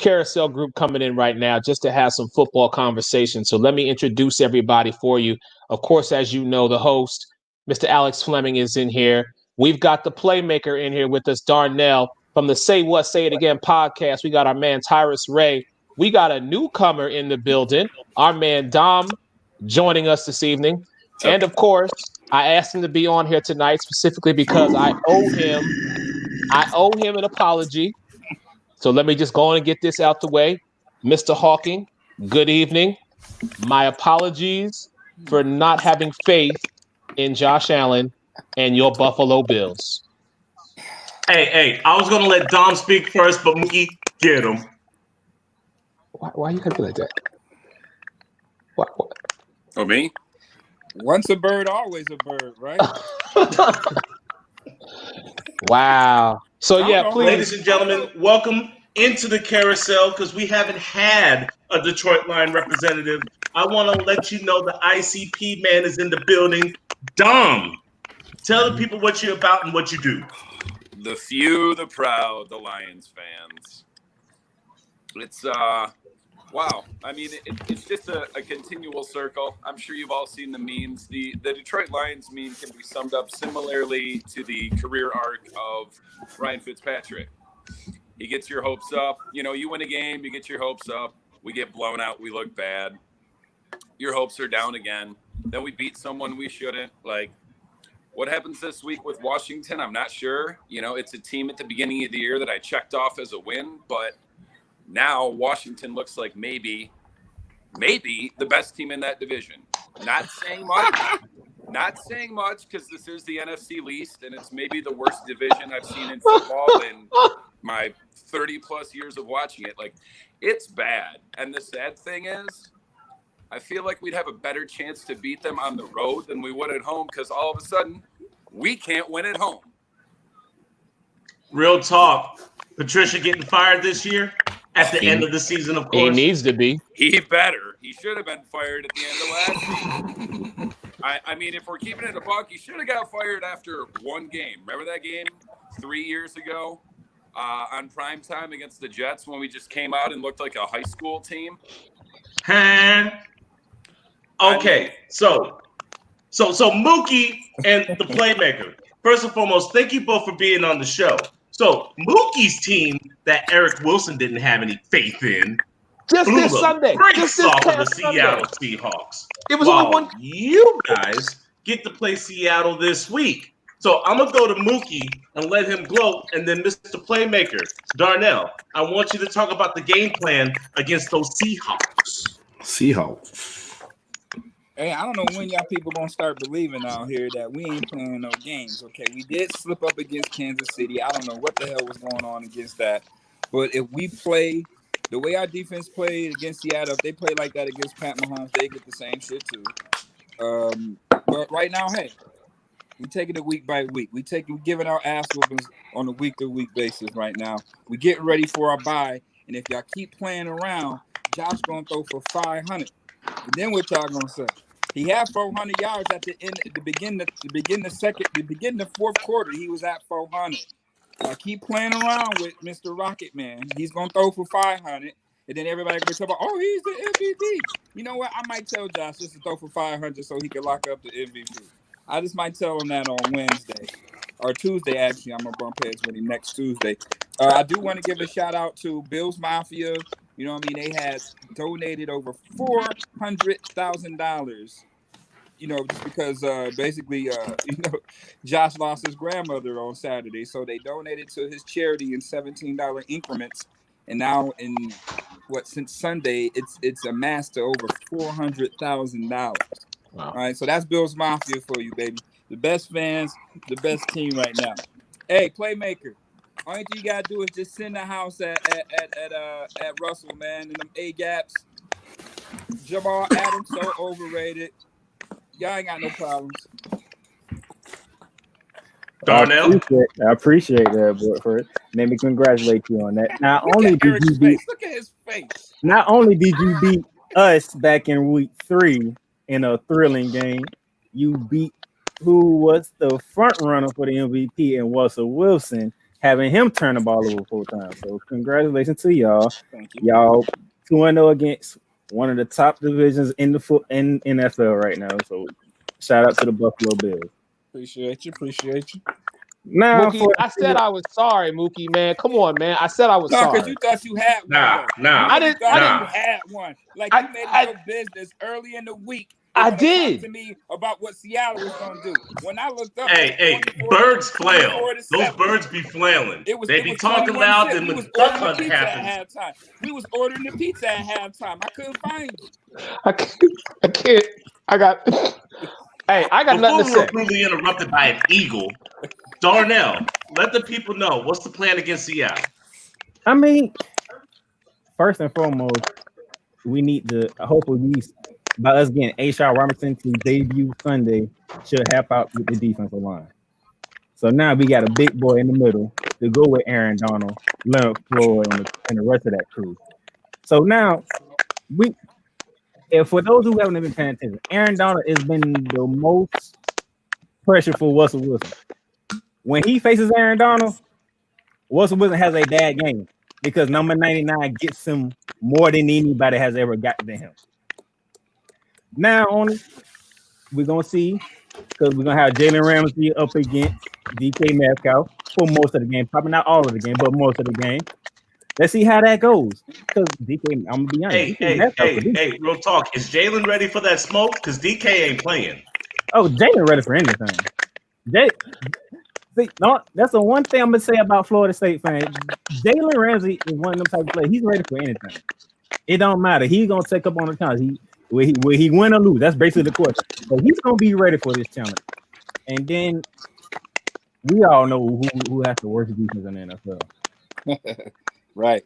carousel group coming in right now just to have some football conversation. So let me introduce everybody for you. Of course, as you know, the host, Mr. Alex Fleming, is in here. We've got the playmaker in here with us, Darnell, from the Say What, Say It Again podcast. We got our man, Tyrus Ray. We got a newcomer in the building, our man, Dom, joining us this evening. And of course, I asked him to be on here tonight specifically because I owe him an apology. So let me just go on and get this out the way. Mr. Hawking, good evening. My apologies for not having faith in Josh Allen and your Buffalo Bills. Hey, I was going to let Dom speak first, but Mookie, get him. Why you gotta be like that? What? Oh, me? Once a bird, always a bird, right? Wow. So yeah, please. Ladies and gentlemen, welcome into the carousel because we haven't had a Detroit Lion representative. I want to let you know the ICP man is in the building. Dom, tell the people what you're about and what you do. The few, the proud, the Lions fans. It's wow. I mean, it's just a continual circle. I'm sure you've all seen the memes. The Detroit Lions meme can be summed up similarly to the career arc of Ryan Fitzpatrick. He gets your hopes up. You know, you win a game, you get your hopes up. We get blown out. We look bad. Your hopes are down again. Then we beat someone we shouldn't. Like, what happens this week with Washington? I'm not sure. You know, it's a team at the beginning of the year that I checked off as a win, but now Washington looks like maybe the best team in that division. Not saying much because this is the NFC least, and it's maybe the worst division I've seen in football in my 30 plus years of watching it. Like, it's bad. And the sad thing is, I feel like we'd have a better chance to beat them on the road than we would at home because all of a sudden we can't win at home. Real talk. Patricia getting fired this year? At the end of the season, of course. He needs to be. He better. He should have been fired at the end of last season. I mean, if we're keeping it a buck, he should have got fired after one game. Remember that game 3 years ago on prime time against the Jets when we just came out and looked like a high school team? Okay, so Mookie and the playmaker. First and foremost, thank you both for being on the show. So Mookie's team that Eric Wilson didn't have any faith in just this Sunday, just this off of the Seattle Seahawks. It was only one. You guys get to play Seattle this week. So I'm gonna go to Mookie and let him gloat, and then Mr. Playmaker, Darnell, I want you to talk about the game plan against those Seahawks. Hey, I don't know when y'all people gonna start believing out here that we ain't playing no games. Okay, we did slip up against Kansas City. I don't know what the hell was going on against that. But if we play the way our defense played against Seattle, if they play like that against Pat Mahomes, they get the same shit too. But right now, hey, we taking it week by week. We giving our ass whoopings on a week-to-week basis right now. We getting ready for our bye, and if y'all keep playing around, Josh gonna throw for 500. And then what y'all gonna say? He had 400 yards at the end, the beginning of the fourth quarter. He was at 400. Keep playing around with Mr. Rocket Man. He's gonna throw for 500, and then everybody gonna talk about, oh, he's the MVP. You know what? I might tell Josh just to throw for 500 so he can lock up the MVP. I just might tell him that on Wednesday or Tuesday. Actually, I'm gonna bump heads with him next Tuesday. I do want to give a shout out to Bills Mafia. You know what I mean? They had donated over $400,000, you know, just because basically, Josh lost his grandmother on Saturday. So they donated to his charity in $17 increments. And now since Sunday, it's amassed to over $400,000. Wow. All right. So that's Bills Mafia for you, baby. The best fans, the best team right now. Hey, Playmaker. Only thing you gotta do is just send the house at Russell, man, and them A gaps. Jamal Adams so overrated. Y'all ain't got no problems. Darnell, I appreciate that, Woodford. Let me congratulate you on that. Not only did you beat us back in week 3 in a thrilling game, you beat who was the front runner for the MVP and Russell Wilson, having him turn the ball over 4 times. So congratulations to y'all. Thank you. Y'all 2-0 against one of the top divisions in NFL right now. So shout out to the Buffalo Bills. Appreciate you. Now, Mookie, I said I was sorry, Mookie, man. Come on, man. I said I was sorry. Because you thought you had one. Nah. I didn't. You had one. Like, you made it your business early in the week I did. To me about what Seattle was going to do. When I looked up, Birds flail. Those birds be flailing. They be talking loud. Then when duck hunt happens, we was ordering the pizza at halftime. I couldn't find you. I can't. I got. Hey, I got nothing to say. Before we were rudely interrupted by an eagle, Darnell, let the people know what's the plan against Seattle. I mean, first and foremost, we need to hopefully by us getting A-Shot Robinson to debut Sunday should help out with the defensive line. So now we got a big boy in the middle to go with Aaron Donald, Leonard Floyd, and the rest of that crew. So now for those who haven't been paying attention, Aaron Donald has been the most pressure for Russell Wilson. When he faces Aaron Donald, Russell Wilson has a bad game because number 99 gets him more than anybody has ever gotten to him. Now we're gonna see because we're gonna have Jalen Ramsey up against DK Metcalf for most of the game, probably not all of the game, but most of the game. Let's see how that goes. Because DK, I'm gonna be honest. Hey, real talk. Is Jalen ready for that smoke? Because DK ain't playing. Oh, Jalen ready for anything. That's the one thing I'm gonna say about Florida State fans. Jalen Ramsey is one of them type of players. He's ready for anything. It don't matter. He's gonna take up on the challenge. Will he win or lose? That's basically the question. So he's gonna be ready for this challenge. And then we all know who has the worst defense in the NFL. Right.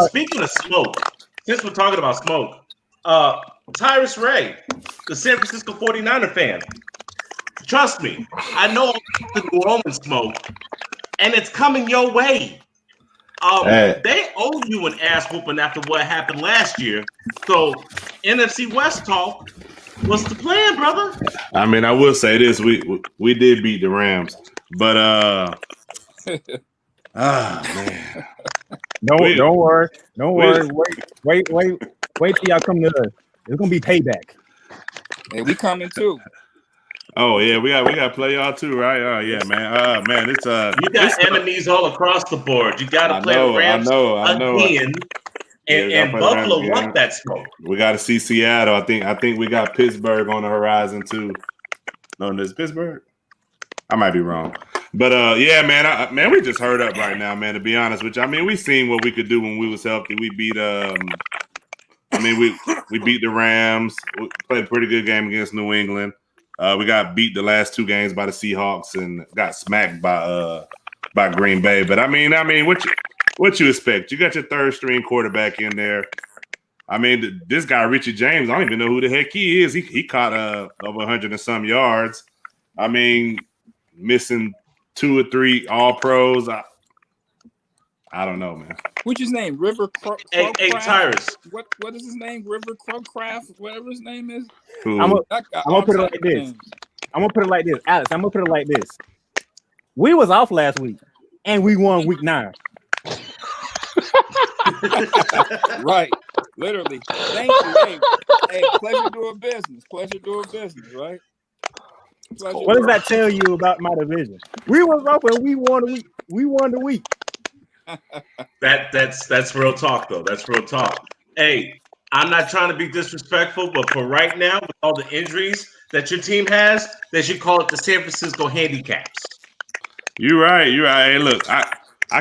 Speaking of smoke, since we're talking about smoke, Tyrus Ray, the San Francisco 49er fan. Trust me, I know the New Orleans smoke, and it's coming your way. They owe you an ass whooping after what happened last year. So, NFC West talk. What's the plan, brother? I mean, I will say this: we did beat the Rams, but man. Don't worry. Wait till y'all come to us. It's gonna be payback. Hey, we coming too. Oh yeah, we got to play y'all too, right? Yeah, man. Man, it's you got enemies all across the board. You got to play the Rams again. And Buffalo want that smoke. We got to see Seattle. I think we got Pittsburgh on the horizon too. No, there's Pittsburgh. I might be wrong, but yeah, man, we just hurt up right now, man. To be honest with you, I mean, we seen what we could do when we was healthy. We beat we beat the Rams. We played a pretty good game against New England. We got beat the last two games by the Seahawks and got smacked by Green Bay. But I mean, what you expect? You got your third string quarterback in there. I mean, this guy Richie James, I don't even know who the heck he is. He caught over 100 and some yards. I mean, missing 2 or 3 All Pros. I don't know, man. What's his name? River Crowcraft? Hey, Tyrus. What is his name? River Crowcraft, whatever his name is. I'm gonna put it like this. Alex. I'm gonna put it like this. We was off last week, and we won week 9. Right. Literally. Thank you. Hey, pleasure doing business. Right? What does that tell you about my division? We was off and we won the week. We won the week. That's real talk, though. That's real talk. Hey, I'm not trying to be disrespectful, but for right now, with all the injuries that your team has, they should call it the San Francisco handicaps. You're right. Hey, look, I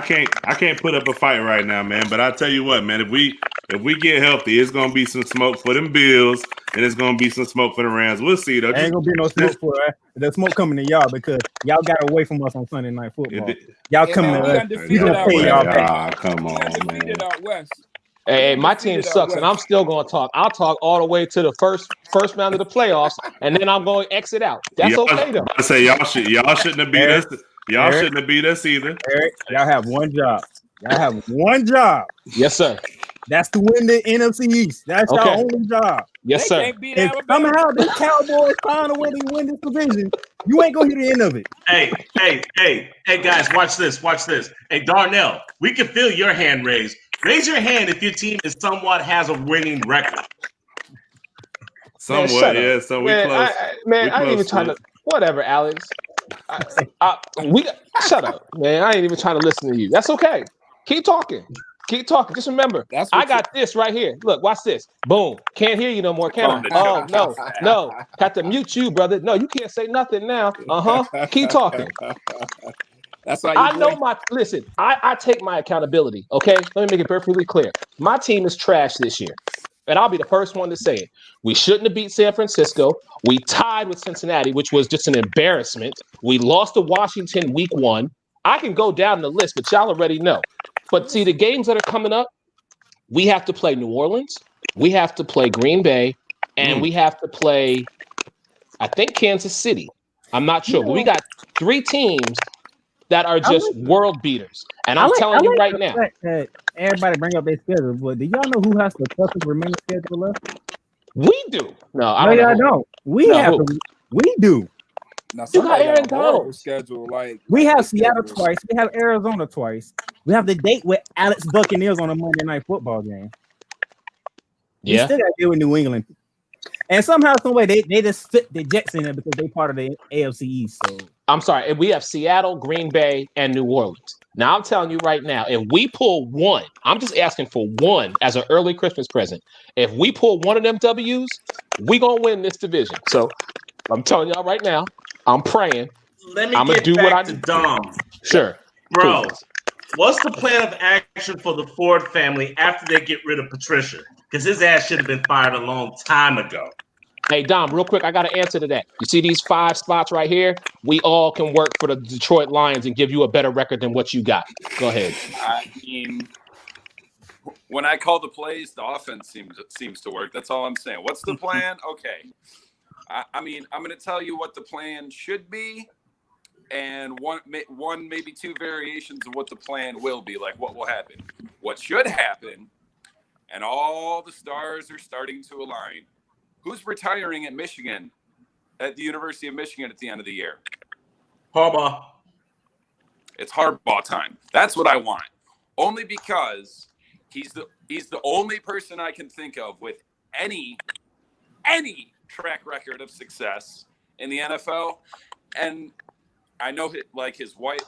can't put up a fight right now, man. But I tell you what, man, if we get healthy, it's gonna be some smoke for them Bills, and it's gonna be some smoke for the Rams. We'll see though. Ain't gonna be no smoke for the smoke coming to y'all because y'all got away from us on Sunday Night Football. Y'all coming to us. We gonna pay y'all back. Come on, man. Hey, my team sucks, and I'm still gonna talk. I'll talk all the way to the first round of the playoffs, and then I'm going to exit out. That's okay though. I say y'all shouldn't have beat us. Y'all shouldn't have beat us either. Eric, y'all have one job. Yes, sir. That's to win the NFC East. That's your only job. Yes, sir. If somehow the Cowboys find a way to win this division, you ain't gonna hear the end of it. Hey, guys, watch this. Hey, Darnell, we can feel your hand raised. Raise your hand if your team has a winning record. Somewhat, yeah. So we close. I ain't even trying to. Whatever, Alex. Shut up, man. I ain't even trying to listen to you. That's okay. Keep talking. Keep talking. Just remember, I got this right here. Look, watch this. Boom. Can't hear you no more, can I? Oh, no. Have to mute you, brother. No, you can't say nothing now. Keep talking. That's why you know listen, I take my accountability, okay? Let me make it perfectly clear. My team is trash this year. And I'll be the first one to say it. We shouldn't have beat San Francisco. We tied with Cincinnati, which was just an embarrassment. We lost to Washington week 1. I can go down the list, but y'all already know. But see, the games that are coming up, we have to play New Orleans, we have to play Green Bay, and we have to play, I think, Kansas City. I'm not sure, but we got 3 teams that are just world beaters. And I'm telling you right now. That everybody bring up their schedule, but do y'all know who has the toughest remaining schedule left? We do. No, I don't. We do. Now somebody got a horrible schedule. We have Seattle twice. We have Arizona twice. We have the date with Alex Buccaneers on a Monday Night Football game. We still got to deal with New England. And somehow, some way, they just fit the Jets in there because they're part of the AFC East. So I'm sorry. We have Seattle, Green Bay, and New Orleans. Now I'm telling you right now, if we pull one, I'm just asking for one as an early Christmas present. If we pull one of them W's, we gonna win this division. So I'm telling y'all right now, I'm praying. Let me get back to Dom. Sure, bro. Please. What's the plan of action for the Ford family after they get rid of Patricia? Because his ass should have been fired a long time ago. Hey, Dom, real quick, I got to answer to that. You see these 5 spots right here? We all can work for the Detroit Lions and give you a better record than what you got. Go ahead. I mean, when I call the plays, the offense seems to work. That's all I'm saying. What's the plan? Okay. I mean, I'm going to tell you what the plan should be, and one maybe 2 variations of what the plan will be, like what will happen. What should happen, and all the stars are starting to align. Who's retiring at Michigan, at the University of Michigan at the end of the year? Harbaugh. It's Harbaugh time. That's what I want. Only because he's the only person I can think of with any track record of success in the NFL. And I know his wife,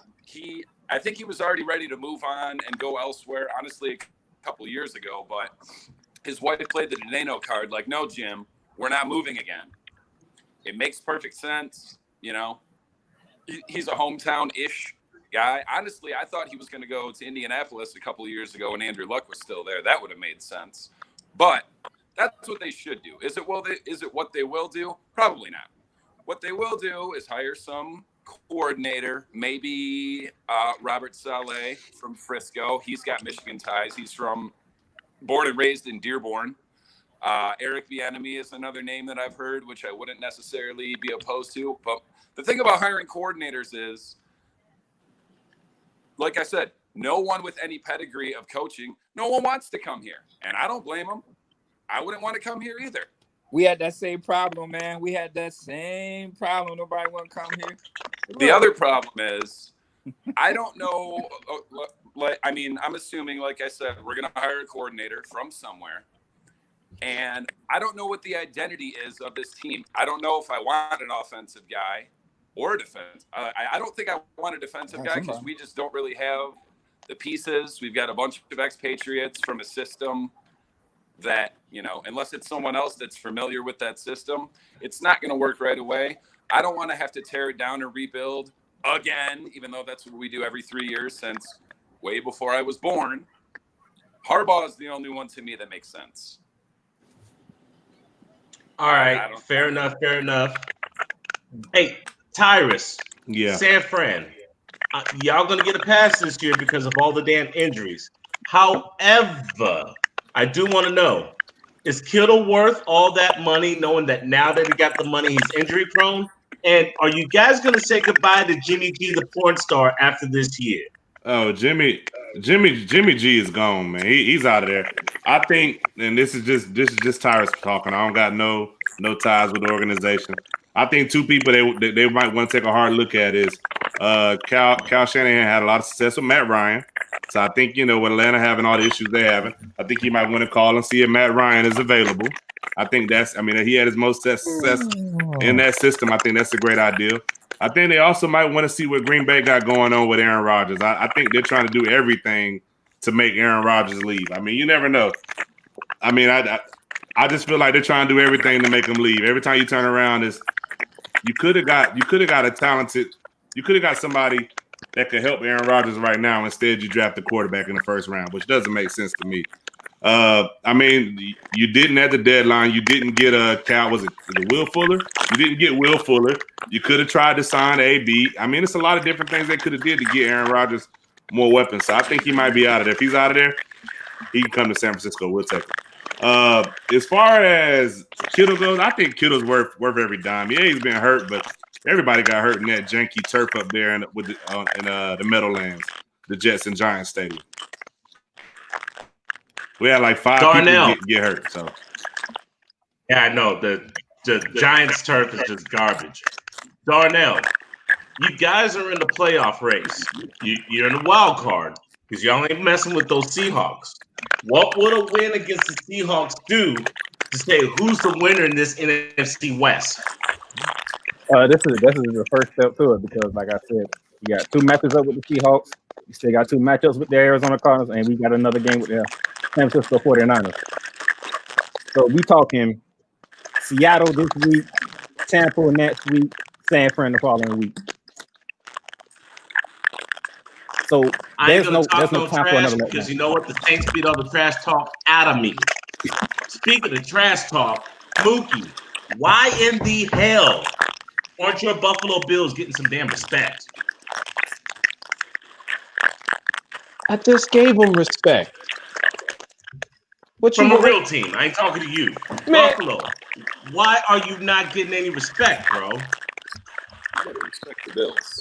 I think he was already ready to move on and go elsewhere, honestly, a couple of years ago, but his wife played the Dano card, like, no, Jim, we're not moving again. It makes perfect sense. You know, he's a hometown-ish guy. Honestly, I thought he was going to go to Indianapolis a couple of years ago when Andrew Luck was still there. That would have made sense. But that's what they should do. Is it what they will do? Probably not. What they will do is hire some coordinator, maybe Robert Saleh from Frisco. He's got Michigan ties. He's born and raised in Dearborn. Eric Bieniemy is another name that I've heard, which I wouldn't necessarily be opposed to. But the thing about hiring coordinators is, like I said, no one with any pedigree of coaching, no one wants to come here. And I don't blame them. I wouldn't want to come here either. We had that same problem, man. We had that same problem. Nobody want to come here. The other problem is, I don't know. I'm assuming, like I said, we're going to hire a coordinator from somewhere. And I don't know what the identity is of this team. I don't know if I want an offensive guy or a defense. I don't think I want a defensive guy because we just don't really have the pieces. We've got a bunch of expatriates from a system that, unless it's someone else that's familiar with that system, it's not going to work right away. I don't want to have to tear it down and rebuild again, even though that's what we do every 3 years since way before I was born. Harbaugh is the only one to me that makes sense. All right, fair enough. Hey, Tyrus. Yeah. San Fran. Y'all going to get a pass this year because of all the damn injuries. However, I do want to know, is Kittle worth all that money, knowing that now that he got the money, he's injury prone? And are you guys going to say goodbye to Jimmy G, the porn star, after this year? Oh, Jimmy G is gone, man. He's out of there. I think, and this is just Tyrus talking. I don't got no ties with the organization. I think 2 people they might want to take a hard look at is Cal Shanahan had a lot of success with Matt Ryan. So I think, with Atlanta having all the issues they having, I think he might want to call and see if Matt Ryan is available. I think he had his most success in that system. I think that's a great idea. I think they also might want to see what Green Bay got going on with Aaron Rodgers. I think they're trying to do everything to make Aaron Rodgers leave. I mean, you never know. I mean, I just feel like they're trying to do everything to make him leave. Every time you turn around, you could have got somebody that could help Aaron Rodgers right now. Instead, you draft the quarterback in the first round, which doesn't make sense to me. I mean, you didn't at the deadline. You didn't get was it Will Fuller? You didn't get Will Fuller. You could have tried to sign AB. I mean, it's a lot of different things they could have did to get Aaron Rodgers more weapons. So I think he might be out of there. If he's out of there, he can come to San Francisco. We'll take him. As far as Kittle goes, I think Kittle's worth every dime. Yeah, he's been hurt, but everybody got hurt in that janky turf up there in the Meadowlands, the Jets and Giants Stadium. We had like 5 people get hurt. So yeah, I know the Giants turf is just garbage. Darnell, you guys are in the playoff race. You're in the wild card because y'all ain't messing with those Seahawks. What would a win against the Seahawks do to say who's the winner in this NFC West? This is the first step to it because, like I said, you got 2 matches up with the Seahawks. You still got 2 matchups with the Arizona Cardinals, and we got another game with the San Francisco 49ers. So we talking Seattle this week, Tampa next week, San Fran the following week. So there's no time for another because you know what? The Saints beat all the trash talk out of me. Speaking of trash talk, Mookie, why in the hell aren't your Buffalo Bills getting some damn respect? I just gave them respect. From a real team. I ain't talking to you. Man. Buffalo, why are you not getting any respect, bro? You gotta respect the Bills.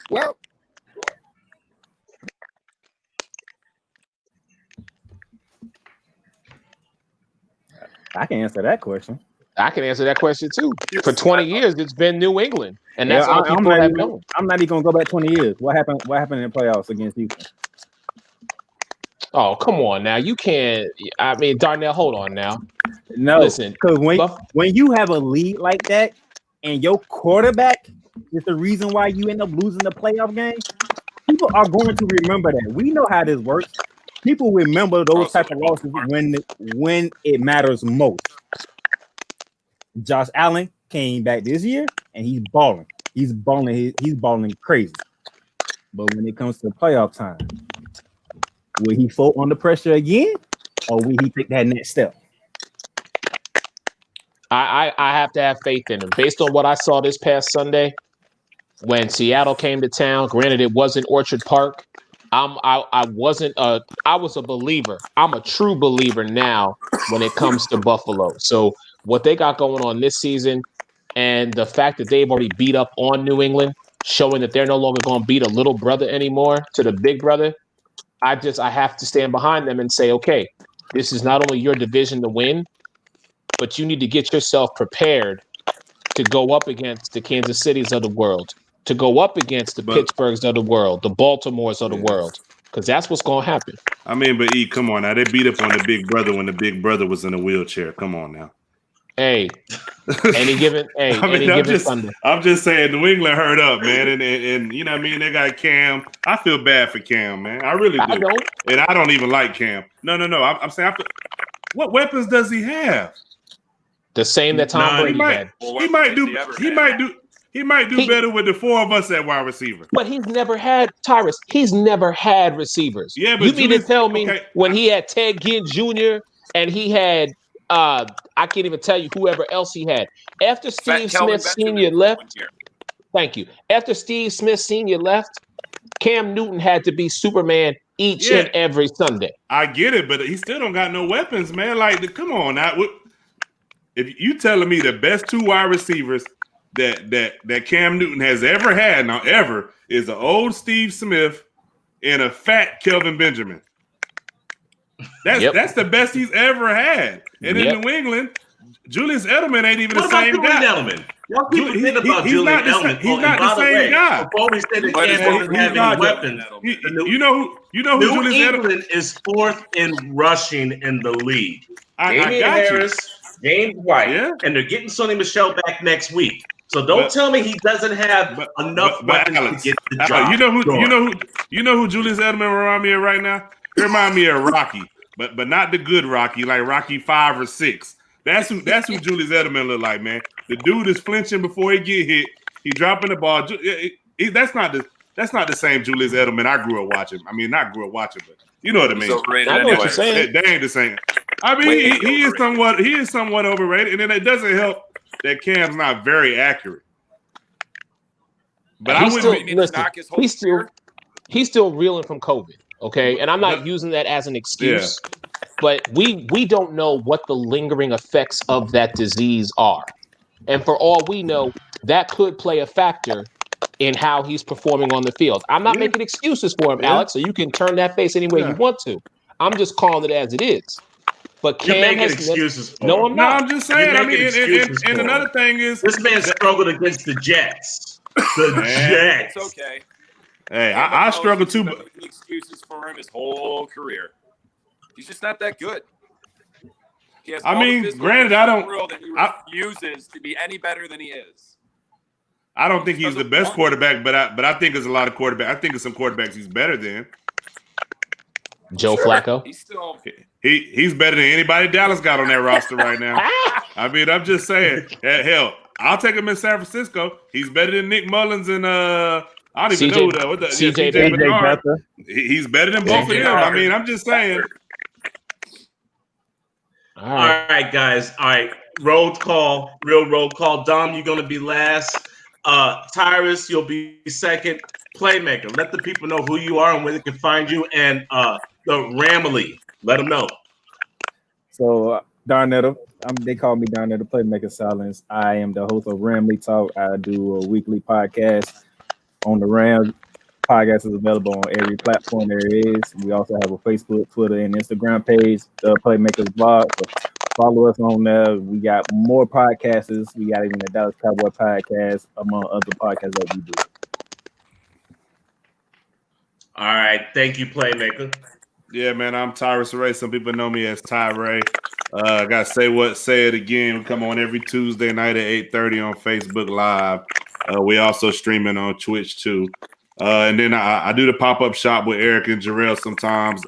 Well, I can answer that question. I can answer that question too. For 20 years, it's been New England, and that's all people have known. I'm not even gonna go back 20 years. What happened in the playoffs against Houston? Oh, come on now. You can't. I mean, Darnell, hold on now. No, listen, because when you have a lead like that, and your quarterback is the reason why you end up losing the playoff game, people are going to remember that. We know how this works. People remember those type of losses when it matters most. Josh Allen came back this year and he's balling. He's balling crazy. But when it comes to playoff time, will he fold under pressure again, or will he take that next step? I have to have faith in him. Based on what I saw this past Sunday, when Seattle came to town, granted it wasn't Orchard Park. I was a believer. I'm a true believer now when it comes to Buffalo. So what they got going on this season, and the fact that they've already beat up on New England, showing that they're no longer going to beat a little brother anymore to the big brother. I have to stand behind them and say, okay, this is not only your division to win, but you need to get yourself prepared to go up against the Kansas Cities of the world, to go up against the Pittsburghs of the world, the Baltimores of the world, because that's what's going to happen. I mean, but come on now. They beat up on the big brother when the big brother was in a wheelchair. Come on now. Hey, any given Sunday. I'm just saying, New England hurt up, man, and you know what I mean. They got Cam. I feel bad for Cam, man. I really do. I don't, and I don't even like Cam. No. I'm saying, what weapons does he have? The same that Tom Brady had. He might do better with the 4 of us at wide receiver. But he's never had Tyrus. He's never had receivers. Yeah, but you mean to tell me when he had Ted Ginn Jr. and he had I can't even tell you whoever else he had. After Steve Smith Sr. left, thank you. After Steve Smith Sr. left, Cam Newton had to be Superman each and every Sunday. I get it, but he still don't got no weapons, man. Like, come on now. If you telling me the best 2 wide receivers that Cam Newton has ever had, is an old Steve Smith and a fat Kelvin Benjamin. That's the best he's ever had. And in New England, Julius Edelman ain't even the same guy. Edelman? What people think about Julius Edelman? He's not the same guy. Before we say that Cam doesn't have any weapons, you know who New England is 4th in rushing in the league. Damian Harris, James White, and they're getting Sonny Michel back next week. So don't tell me he doesn't have enough weapons Alex, to get the job. You know who Julius Edelman remind me of right now? He remind me of Rocky, but not the good Rocky, like Rocky 5 or 6. That's who Julius Edelman look like, man. The dude is flinching before he get hit. He dropping the ball. That's not the same Julius Edelman I grew up watching. I mean, not grew up watching, but you know what I mean. I know what you're saying. They ain't the same. I mean, he is somewhat overrated, and then it doesn't help that Cam's not very accurate. But he's still reeling from COVID, okay? And I'm not using that as an excuse, but we don't know what the lingering effects of that disease are. And for all we know, that could play a factor in how he's performing on the field. I'm not making excuses for him, Alex, so you can turn that face any way you want to. I'm just calling it as it is. But Cam You're making excuses for him. No, I'm not. No, I'm just saying. I mean, and another thing is this man struggled against the Jets. The Jets. It's okay. Hey, I struggle too. Making excuses for him his whole career. He's just not that good. He has granted, I don't. That he refuses to be any better than he is. I don't think he's the best quarterback, but I think there's a lot of quarterbacks. I think there's some quarterbacks he's better than. Joe Flacco. He's still. He's better than anybody Dallas got on that roster right now. I mean, I'm just saying. Hell, I'll take him in San Francisco. He's better than Nick Mullins and I don't even know what the CJ Bernard. He's better than both of them. I mean, I'm just saying. All right, guys. All right, roll call, real roll call. Dom, you're gonna be last. Tyrus, you'll be second. Playmaker, let the people know who you are and where they can find you. And the Ramley, let them know. So Darnetta, they call me Darnetta Playmaker Silence. I am the host of Ramley Talk. I do a weekly podcast on the Ram. Podcast is available on every platform there is. We also have a Facebook, Twitter, and Instagram page, the Playmakers Blog. So follow us on there. We got more podcasts. We got even the Dallas Cowboy podcast, among other podcasts that we do. All right. Thank you, Playmaker. Yeah, man, I'm Tyrus Ray. Some people know me as Ty Ray. I got to say it again. We come on every Tuesday night at 8:30 on Facebook Live. We also streaming on Twitch, too. And then I do the pop-up shop with Eric and Jarrell sometimes,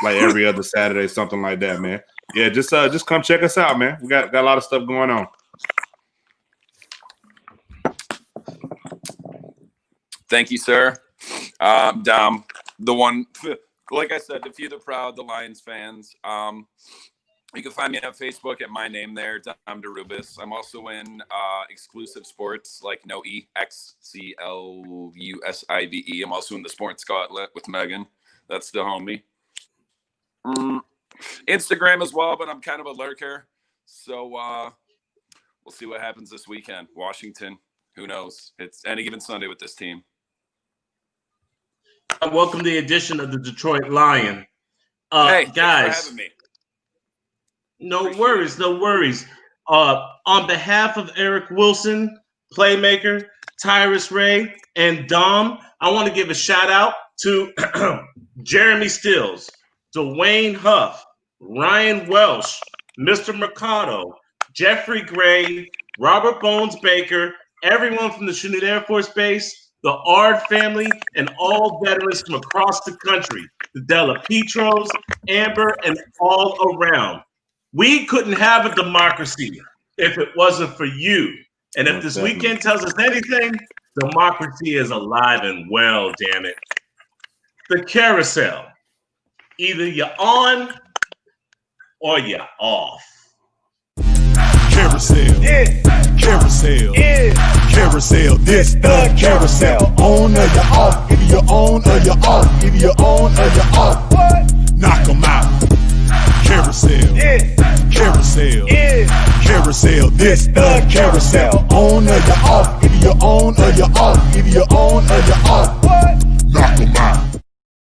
like every other Saturday, something like that, man. Yeah, just come check us out, man. We got a lot of stuff going on. Thank you, sir. Dom, the one, like I said, the few, the proud, the Lions fans. You can find me on Facebook at my name there, Dom DeRubis. I'm also in exclusive sports like No EXCLUSIVE. I'm also in the Sports Gauntlet with Megan. That's the homie. Instagram as well, but I'm kind of a lurker. So we'll see what happens this weekend. Washington, who knows? It's any given Sunday with this team. Welcome to the edition of the Detroit Lion. Hey, guys. thanks for having me. No worries. On behalf of Eric Wilson, Playmaker, Tyrus Ray, and Dom, I want to give a shout out to Jeremy Stills, Dwayne Huff, Ryan Welsh, Mr. Mercado, Jeffrey Gray, Robert Bones Baker, everyone from the Chinook Air Force Base, the Ard family, and all veterans from across the country, the Della Petros, Amber, and all around. We couldn't have a democracy if it wasn't for you. And if this weekend tells us anything, democracy is alive and well, damn it. The Carousel. Either you're on or you're off. Carousel. Yeah. Carousel. Yeah. Carousel. This the Carousel. On or you're off. Either you're on or you're off. Either you're on or you're off. What? Knock them out. Carousel. Yeah. Carousel. Yeah. Carousel. This the Carousel. On or you're off. Either you're on or you're off. Either you're on or you're off.